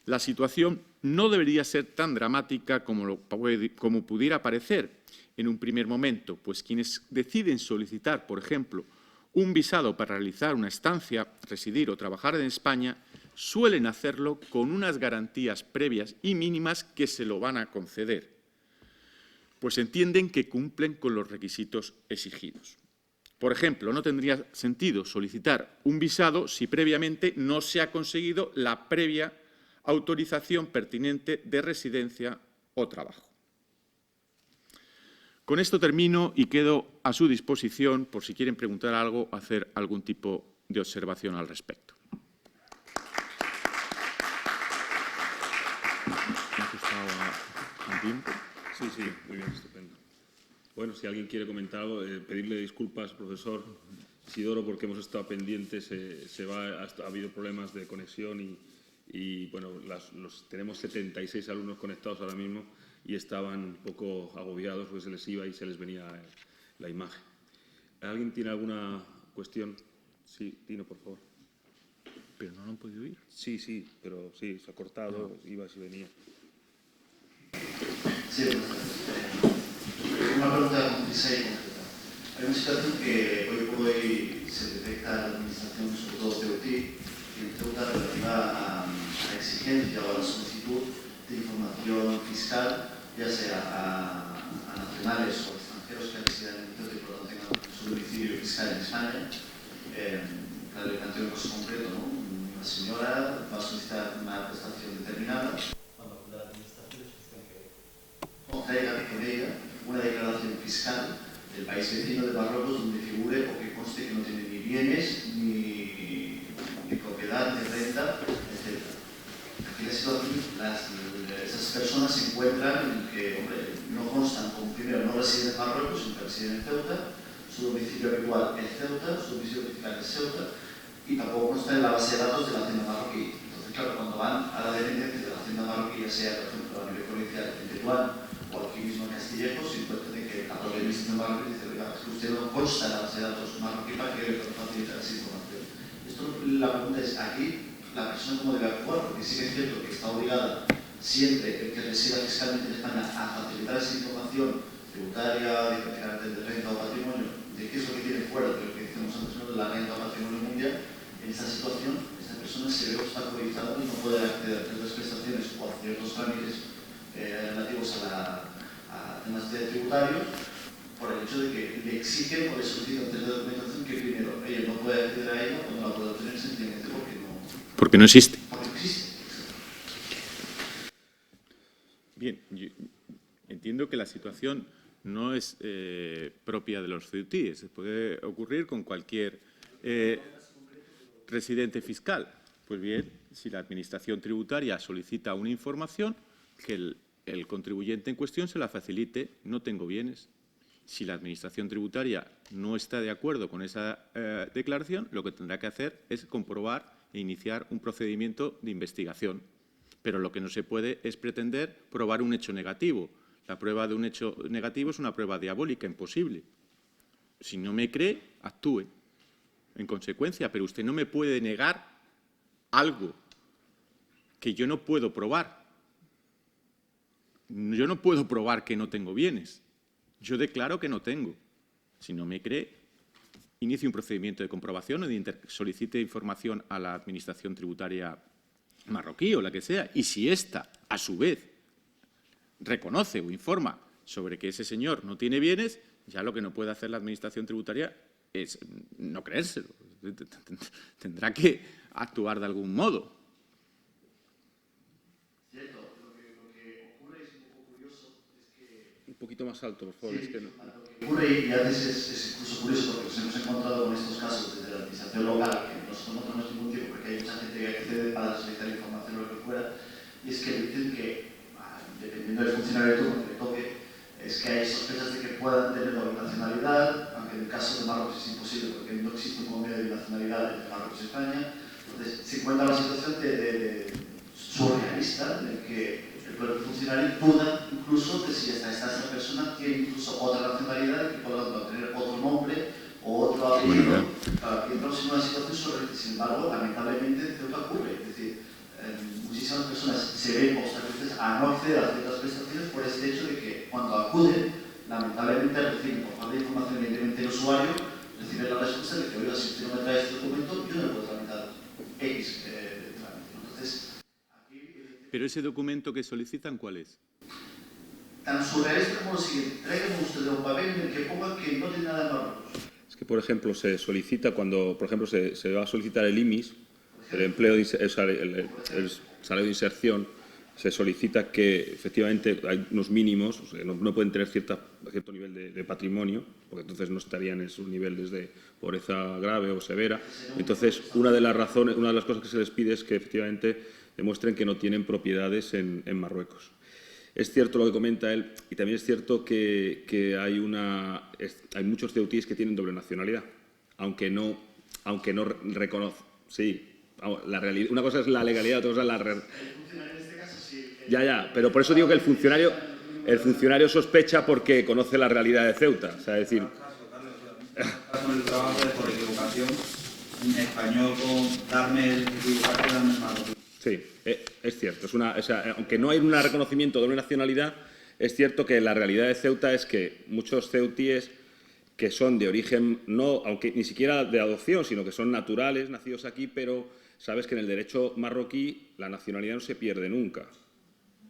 la situación no debería ser tan dramática como pudiera parecer en un primer momento, pues quienes deciden solicitar, por ejemplo, un visado para realizar una estancia, residir o trabajar en España, suelen hacerlo con unas garantías previas y mínimas que se lo van a conceder, pues entienden que cumplen con los requisitos exigidos. Por ejemplo, no tendría sentido solicitar un visado si previamente no se ha conseguido la previa autorización pertinente de residencia o trabajo. Con esto termino y quedo a su disposición por si quieren preguntar algo o hacer algún tipo de observación al respecto. ¿Me ha gustado el tiempo? Sí, sí, muy bien, estupendo. Bueno, si alguien quiere comentar algo, pedirle disculpas, profesor Isidoro, porque hemos estado pendientes, ha habido problemas de conexión y bueno, tenemos 76 alumnos conectados ahora mismo y estaban un poco agobiados porque se les iba y se les venía la imagen. ¿Alguien tiene alguna cuestión? Sí, Tino, por favor. ¿Pero no lo han podido oír? Sí, sí, pero sí, se ha cortado, iba y venía. Sí, una pregunta concisa y concreta. Hay una situación que hoy por hoy se detecta en la administración, sobre todo TOT, en Ceuta relativa a la exigencia o a la solicitud de información fiscal, ya sea a nacionales o extranjeros que residan en Ceuta y por lo tanto tengan su domicilio fiscal en España. Claro, le planteo un caso concreto, ¿no? Una señora va a solicitar una prestación determinada. Cuando acude a la administración, traiga con ella una declaración fiscal del país vecino de Marruecos donde figure o que conste que no tiene ni bienes, ni propiedad, ni renta, etc. Aquí la situación, esas personas se encuentran en que, hombre, no constan como primero, no residen en Marruecos, sino que residen en Ceuta, su domicilio habitual es Ceuta, su domicilio fiscal es Ceuta, y tampoco consta en la base de datos de la Hacienda marroquí. Entonces, claro, cuando van a la dependencia de la Hacienda marroquí, ya sea, por ejemplo, a nivel provincial en Tetuán o aquí mismo en Castillejo, se encuentran de que la propia administración marroquí dice, oiga, es que usted no consta en la base de datos marroquí para que le facilitar esa información. Esto, la pregunta es, aquí, la persona cómo debe actuar, porque sí que es cierto que está obligada siempre el que resida fiscalmente en España a facilitar esa información tributaria, de renta o patrimonio, de qué es lo que tiene fuera de lo que decíamos antes, ¿no?, de la renta o patrimonio mundial. En esta situación, esta persona se ve obstaculizada y no puede acceder a ciertas prestaciones o a ciertos trámites relativos a temas tributarios por el hecho de que le exigen o le solicitan de documentación que primero ella no puede acceder a ella o no la puede obtener sencillamente porque no existe. Porque no existe. Bien, yo entiendo que la situación no es propia de los ceutíes, puede ocurrir con cualquier residente fiscal. Pues bien, si la Administración tributaria solicita una información, que el contribuyente en cuestión se la facilite. No tengo bienes. Si la Administración tributaria no está de acuerdo con esa declaración, lo que tendrá que hacer es comprobar e iniciar un procedimiento de investigación. Pero lo que no se puede es pretender probar un hecho negativo. La prueba de un hecho negativo es una prueba diabólica, imposible. Si no me cree, actúe en consecuencia, pero usted no me puede negar algo que yo no puedo probar. Yo no puedo probar que no tengo bienes. Yo declaro que no tengo. Si no me cree, inicie un procedimiento de comprobación o solicite información a la Administración tributaria marroquí o la que sea. Y si ésta, a su vez, reconoce o informa sobre que ese señor no tiene bienes, ya lo que no puede hacer la Administración tributaria es no creérselo. Tendrá que actuar de algún modo. Cierto, lo que ocurre es un poco curioso, es que... Un poquito más alto, por favor. Sí, Es que no. lo que ocurre, y a veces es incluso curioso porque nos hemos encontrado con estos casos desde la administración local, que nosotros no tenemos ningún tiempo porque hay mucha gente que accede para solicitar información o lo que fuera, y es que dicen que, dependiendo del funcionario de turno que le toque, es que hay sospechas de que puedan tener doble nacionalidad, aunque en el caso de Marruecos es imposible porque no existe un convenio de nacionalidad entre Marruecos y España. Entonces se encuentra la situación de surrealista en el que el propio funcionario duda incluso de si esta persona tiene incluso otra nacionalidad, que pueda tener otro nombre o otro apellido. Entramos en una situación surrealista. Sin embargo, lamentablemente en Ceuta ocurre. Es decir, muchísimas personas se ven obstaculizadas a no acceder a ciertas prestaciones por este hecho de que cuando acuden, lamentablemente reciben por falta de información evidentemente el usuario, recibe la respuesta de que, oiga, si usted no me trae este documento, yo no le puedo tramitar X trámite. Entonces, aquí... ¿Pero ese documento que solicitan cuál es? Tan surrealista como lo siguiente: tráigame usted un papel en el que ponga que no tiene nada de Marruecos. Es que, por ejemplo, se solicita cuando, por ejemplo, se va a solicitar el IMIS, el empleo, el salario de inserción, se solicita que efectivamente hay unos mínimos, o sea, no pueden tener cierto nivel de patrimonio, porque entonces no estarían en sus niveles de pobreza grave o severa. Entonces, una de las cosas que se les pide es que efectivamente demuestren que no tienen propiedades en Marruecos. Es cierto lo que comenta él, y también es cierto que hay muchos ceutíes que tienen doble nacionalidad, aunque no reconoce. Sí, la realidad. Una cosa es la legalidad, otra cosa es la realidad. Ya, pero por eso digo que el funcionario sospecha porque conoce la realidad de Ceuta. O sea, es decir... Con el trabajo de por equivocación en español con darme el equivocar y darme el marroquí. Sí, es cierto. Aunque no hay un reconocimiento de una nacionalidad, es cierto que la realidad de Ceuta es que muchos ceutíes que son de origen, no, aunque ni siquiera de adopción, sino que son naturales, nacidos aquí, pero sabes que en el derecho marroquí la nacionalidad no se pierde nunca.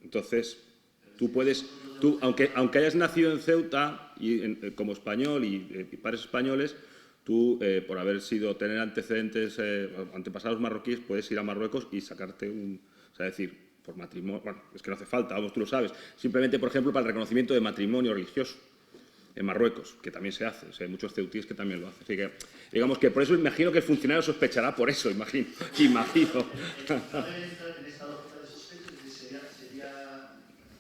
Entonces, aunque hayas nacido en Ceuta como español y padres españoles, tú, por tener antecedentes, antepasados marroquíes, puedes ir a Marruecos y sacarte por matrimonio, bueno, es que no hace falta, vamos, tú lo sabes, simplemente, por ejemplo, para el reconocimiento de matrimonio religioso. en Marruecos, que también se hace. O sea, hay muchos ceutíes que también lo hacen. Así que, digamos que por eso imagino que el funcionario sospechará por eso, imagino. En esta lógica de sospecha,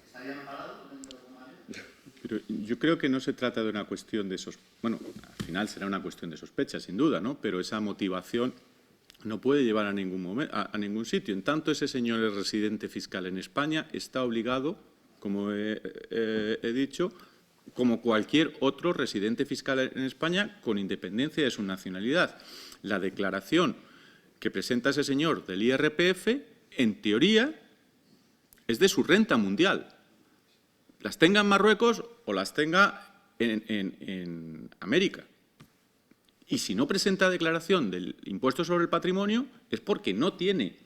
¿estarían parados dentro de alguna manera? Pero yo creo que no se trata de una cuestión de sospecha. Bueno, al final será una cuestión de sospecha, sin duda, ¿no? Pero esa motivación no puede llevar a ningún sitio. En tanto, ese señor es residente fiscal en España, está obligado, como he dicho, como cualquier otro residente fiscal en España, con independencia de su nacionalidad. La declaración que presenta ese señor del IRPF, en teoría, es de su renta mundial. Las tenga en Marruecos o las tenga en América. Y si no presenta declaración del impuesto sobre el patrimonio es porque no tiene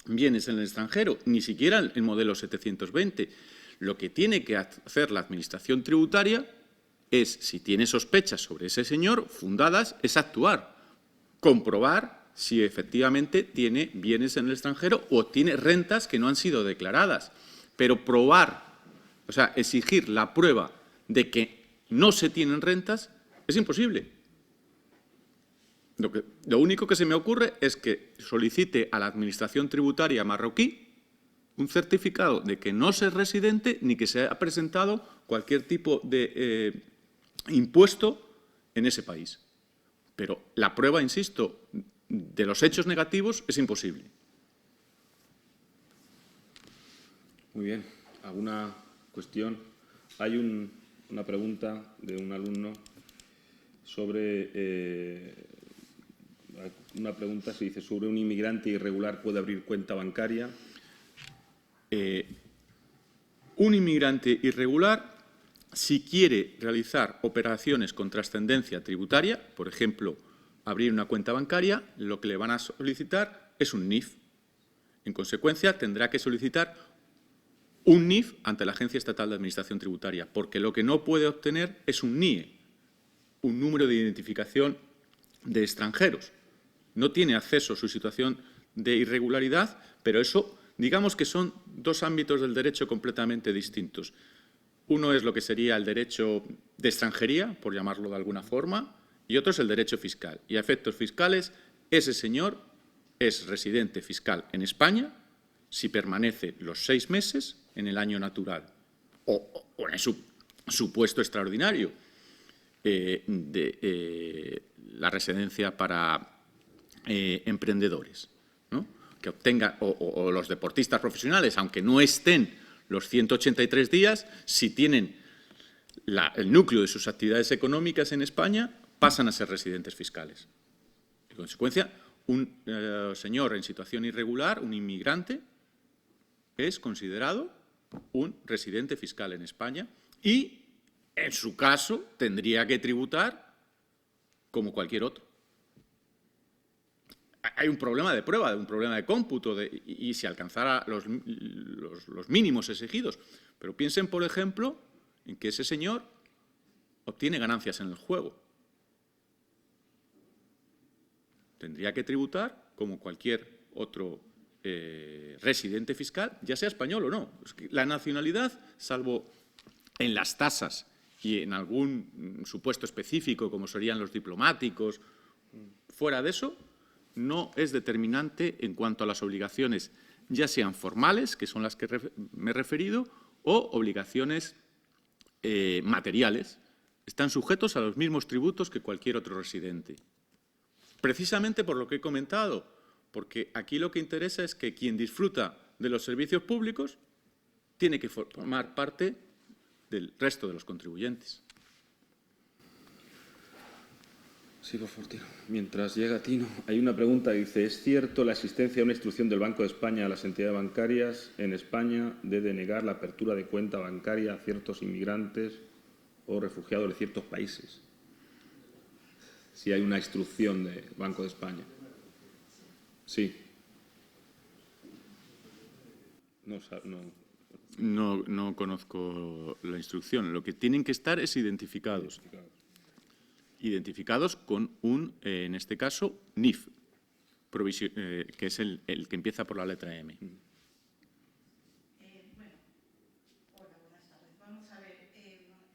bienes en el extranjero, ni siquiera el modelo 720. Lo que tiene que hacer la Administración tributaria es, si tiene sospechas sobre ese señor fundadas, es actuar, comprobar si efectivamente tiene bienes en el extranjero o tiene rentas que no han sido declaradas. Pero probar, o sea, exigir la prueba de que no se tienen rentas es imposible. Lo único que se me ocurre es que solicite a la Administración tributaria marroquí un certificado de que no se es residente ni que se ha presentado cualquier tipo de impuesto en ese país. Pero la prueba, insisto, de los hechos negativos es imposible. Muy bien. ¿Alguna cuestión? Hay una pregunta de un alumno sobre... una pregunta se dice sobre un inmigrante irregular puede abrir cuenta bancaria. Un inmigrante irregular, si quiere realizar operaciones con trascendencia tributaria, por ejemplo, abrir una cuenta bancaria, lo que le van a solicitar es un NIF. En consecuencia, tendrá que solicitar un NIF ante la Agencia Estatal de Administración Tributaria, porque lo que no puede obtener es un NIE, un número de identificación de extranjeros. No tiene acceso a su situación de irregularidad, pero eso, digamos que son dos ámbitos del derecho completamente distintos. Uno es lo que sería el derecho de extranjería, por llamarlo de alguna forma, y otro es el derecho fiscal. Y a efectos fiscales, ese señor es residente fiscal en España si permanece los 6 meses en el año natural o en su supuesto extraordinario de la residencia para emprendedores, ¿no? Que obtenga, o los deportistas profesionales, aunque no estén los 183 días, si tienen el núcleo de sus actividades económicas en España, pasan a ser residentes fiscales. En consecuencia, un señor en situación irregular, un inmigrante, es considerado un residente fiscal en España y, en su caso, tendría que tributar como cualquier otro. Hay un problema de prueba, un problema de cómputo y si alcanzara los mínimos exigidos. Pero piensen, por ejemplo, en que ese señor obtiene ganancias en el juego. Tendría que tributar como cualquier otro residente fiscal, ya sea español o no. Es que la nacionalidad, salvo en las tasas y en algún supuesto específico, como serían los diplomáticos, fuera de eso, no es determinante en cuanto a las obligaciones, ya sean formales, que son las que me he referido, o obligaciones materiales. Están sujetos a los mismos tributos que cualquier otro residente. Precisamente por lo que he comentado, porque aquí lo que interesa es que quien disfruta de los servicios públicos tiene que formar parte del resto de los contribuyentes. Sí, por favor, Tino. Mientras llega Tino, hay una pregunta, dice, ¿es cierto la existencia de una instrucción del Banco de España a las entidades bancarias en España de denegar la apertura de cuenta bancaria a ciertos inmigrantes o refugiados de ciertos países? Si hay una instrucción del Banco de España. Sí. No conozco la instrucción. Lo que tienen que estar es identificados. Identificados con un, en este caso, NIF, que es el que empieza por la letra M. Hola, buenas tardes. Vamos a ver,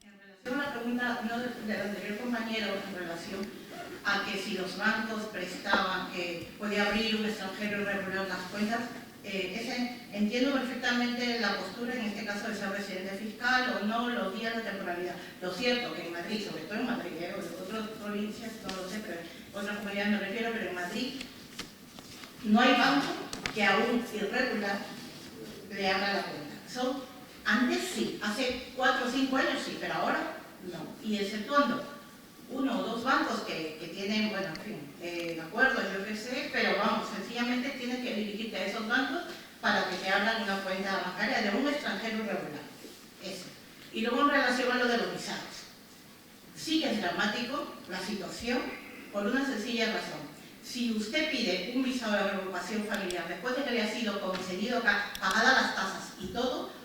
en relación a la pregunta pregunta no del anterior compañero en relación a que si los bancos prestaban, que podía abrir un extranjero irregular las cuentas. Entiendo perfectamente la postura, en este caso de ser residente fiscal o no, los días de temporalidad. Lo cierto que en Madrid, sobre todo en Madrid, otras provincias no lo sé, pero otras comunidades me refiero, pero en Madrid no hay banco que a un irregular le abra la cuenta. Antes sí, hace 4 o 5 años sí, pero ahora no. Y exceptuando 1 o 2 bancos que tienen, bueno, en fin, acuerdos, yo qué sé, pero vamos, sencillamente tienes que dirigirte a esos bancos para que te abran una cuenta bancaria de un extranjero irregular. Eso. Y luego en relación a lo de los visados. Sí que es dramático la situación por una sencilla razón. Si usted pide un visado de reagrupación familiar después de que le ha sido concedido, pagadas las tasas y todo,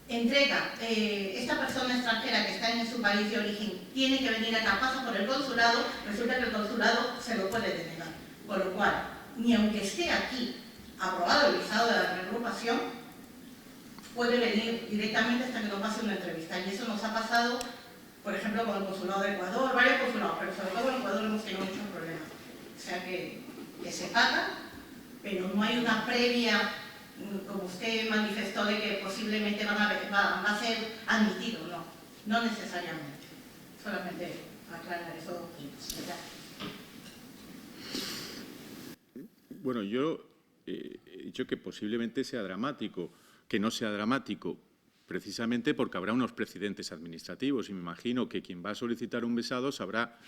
entrega, esta persona extranjera que está en su país de origen tiene que venir acá, pasa por el consulado, resulta que el consulado se lo puede denegar. Con lo cual, ni aunque esté aquí aprobado el visado de la reagrupación, puede venir directamente hasta que no pase una entrevista. Y eso nos ha pasado, por ejemplo, con el consulado de Ecuador, varios consulados, pero sobre todo en Ecuador hemos tenido muchos problemas. O sea que se paga, pero no hay una previa, como usted manifestó, de que posiblemente va a ser admitido. No necesariamente. Solamente aclarar eso. Bueno, yo he dicho que posiblemente sea dramático, que no sea dramático, precisamente porque habrá unos precedentes administrativos y me imagino que quien va a solicitar un visado sabrá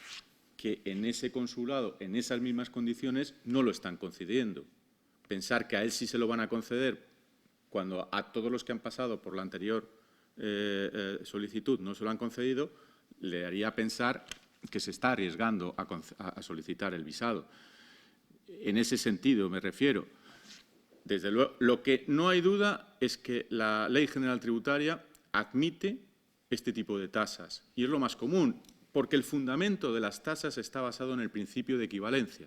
que en ese consulado, en esas mismas condiciones, no lo están concediendo. Pensar que a él sí se lo van a conceder cuando a todos los que han pasado por la anterior solicitud no se lo han concedido, le haría pensar que se está arriesgando a solicitar el visado. En ese sentido me refiero. Desde luego, lo que no hay duda es que la Ley General Tributaria admite este tipo de tasas y es lo más común, porque el fundamento de las tasas está basado en el principio de equivalencia.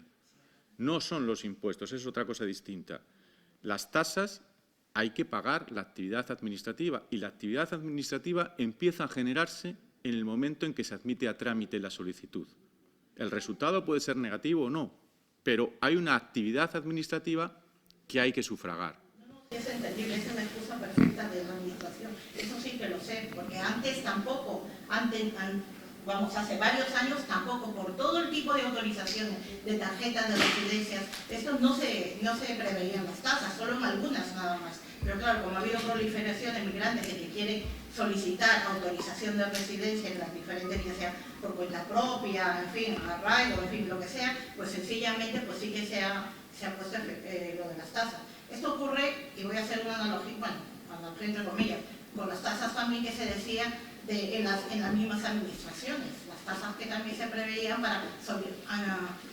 No son los impuestos, es otra cosa distinta. Las tasas hay que pagar la actividad administrativa y la actividad administrativa empieza a generarse en el momento en que se admite a trámite la solicitud. El resultado puede ser negativo o no, pero hay una actividad administrativa que hay que sufragar. Es entendible, esa es la excusa perfecta de la administración. Eso sí que lo sé, porque antes tampoco, hace varios años tampoco, por todo el tipo de autorizaciones, de tarjetas de residencias, esto no se preveían las tasas, solo en algunas nada más. Pero claro, como ha habido proliferación de migrantes que quieren solicitar autorización de residencia en las diferentes, ya sea por cuenta propia, en fin, arraigo, en fin, lo que sea, pues sencillamente pues sí que se ha puesto lo de las tasas. Esto ocurre, y voy a hacer una analogía, bueno, entre comillas, con las tasas también que se decía en las mismas administraciones, las tasas que también se preveían para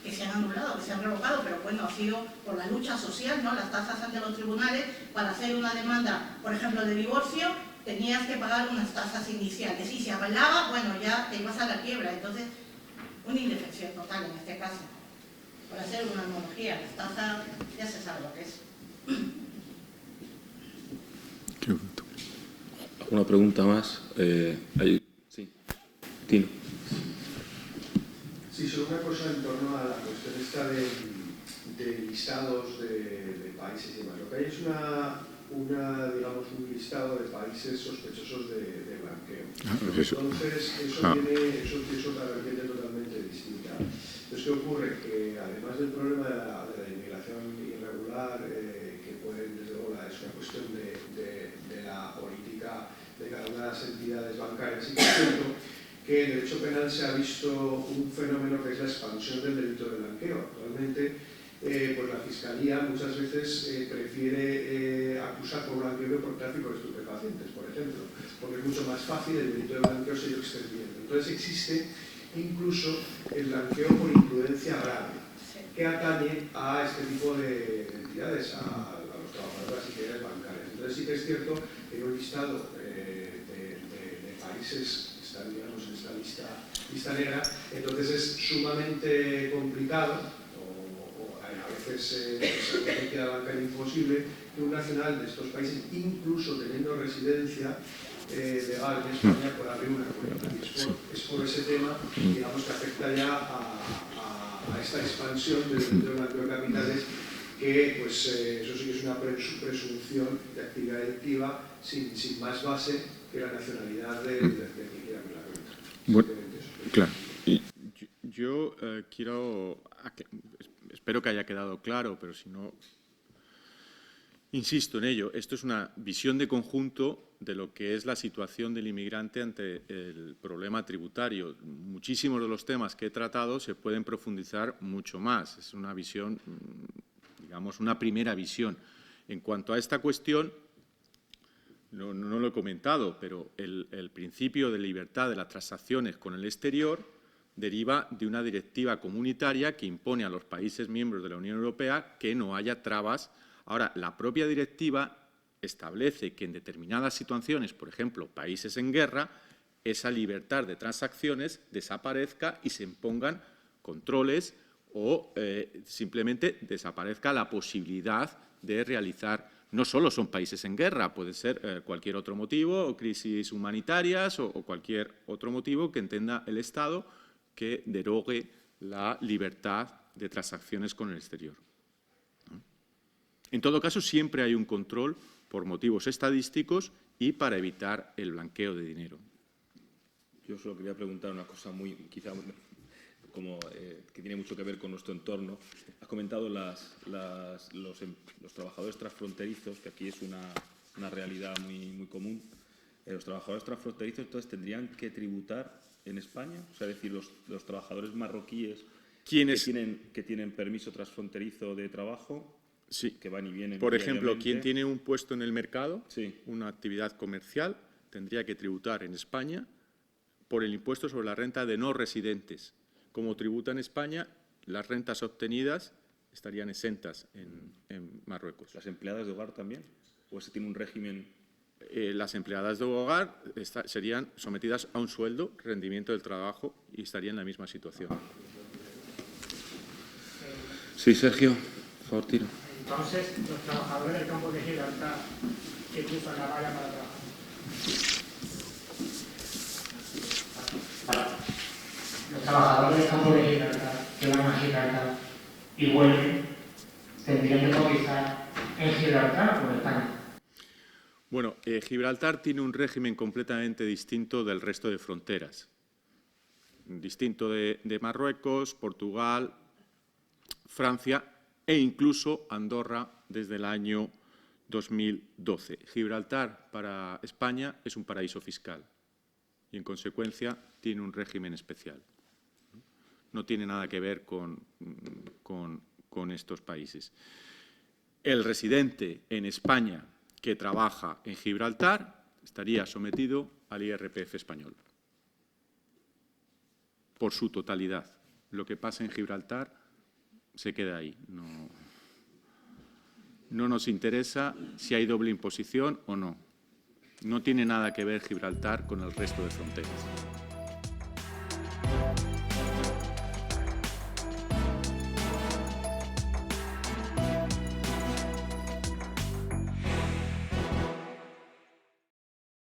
que se han anulado, que se han revocado, pero bueno, ha sido por la lucha social, ¿no? Las tasas ante los tribunales, para hacer una demanda, por ejemplo, de divorcio, tenías que pagar unas tasas iniciales, y si apelaba, bueno, ya te ibas a la quiebra, entonces, una indefensión total en este caso. Por hacer una analogía, las tasas ya se sabe lo que es. ¿Alguna pregunta más? Sí. Tino. Sí, solo una cosa en torno a la cuestión esta de listados de países y demás. Lo que hay es digamos, un listado de países sospechosos de blanqueo. Entonces, eso es otra vertiente totalmente distinta. Entonces, ¿qué ocurre? Que además del problema de la inmigración irregular, que puede, desde luego, es una cuestión de la política de cada una de las entidades bancarias, y que es cierto que en derecho penal se ha visto un fenómeno que es la expansión del delito de blanqueo. Actualmente, pues la Fiscalía muchas veces prefiere acusar por blanqueo que por tráfico de estupefacientes, por ejemplo, porque es mucho más fácil el delito de blanqueo se lo extendiendo. Entonces existe incluso el blanqueo por imprudencia grave, que atañe a este tipo de entidades, a los trabajadores de las entidades bancarias. Entonces sí que es cierto que en un listado de países que están, digamos, en esta lista negra, entonces es sumamente complicado, o a veces es una entidad bancaria imposible, que un nacional de estos países, incluso teniendo residencia, legal en España por abrir una cuenta. Es por ese tema, digamos, que afecta ya a esta expansión dentro del blanqueo de capitales, que pues eso sí que es una presunción de actividad delictiva sin más base que la nacionalidad del que quiera abrir la cuenta. Bueno, claro. Yo espero que haya quedado claro, pero si no, insisto en ello. Esto es una visión de conjunto de lo que es la situación del inmigrante ante el problema tributario. Muchísimos de los temas que he tratado se pueden profundizar mucho más. Es una visión, digamos, una primera visión. En cuanto a esta cuestión, no lo he comentado, pero el principio de libertad de las transacciones con el exterior deriva de una directiva comunitaria que impone a los países miembros de la Unión Europea que no haya trabas. Ahora, la propia directiva establece que en determinadas situaciones, por ejemplo, países en guerra, esa libertad de transacciones desaparezca y se impongan controles o simplemente desaparezca la posibilidad de realizar. No solo son países en guerra, puede ser cualquier otro motivo, o crisis humanitarias o cualquier otro motivo que entienda el Estado que derogue la libertad de transacciones con el exterior. En todo caso, siempre hay un control por motivos estadísticos y para evitar el blanqueo de dinero. Yo solo quería preguntar una cosa muy, quizá, que tiene mucho que ver con nuestro entorno. Has comentado los trabajadores transfronterizos, que aquí es una realidad muy común. Los trabajadores transfronterizos, entonces, ¿tendrían que tributar en España? O sea, es decir, los trabajadores marroquíes que tienen permiso transfronterizo de trabajo, sí, que van y vienen. Por ejemplo, quien tiene un puesto en el mercado, sí, una actividad comercial, tendría que tributar en España por el impuesto sobre la renta de no residentes. Como tributa en España, las rentas obtenidas estarían exentas en Marruecos. ¿Las empleadas de hogar también? ¿O ese tiene un régimen? Las empleadas de hogar serían sometidas a un sueldo, rendimiento del trabajo, y estarían en la misma situación. Sí, Sergio, por favor, tira. Entonces, los trabajadores del campo de Gibraltar que cruzan la valla para trabajar. Los trabajadores del campo de Gibraltar que van a Gibraltar y vuelven, tendrían que cotizar en Gibraltar o en España. Bueno, Gibraltar tiene un régimen completamente distinto del resto de fronteras. Distinto de Marruecos, Portugal, Francia e incluso Andorra desde el año 2012. Gibraltar para España es un paraíso fiscal y, en consecuencia, tiene un régimen especial. No tiene nada que ver con estos países. El residente en España que trabaja en Gibraltar estaría sometido al IRPF español por su totalidad. Lo que pasa en Gibraltar se queda ahí. No nos interesa si hay doble imposición o no. No tiene nada que ver Gibraltar con el resto de fronteras.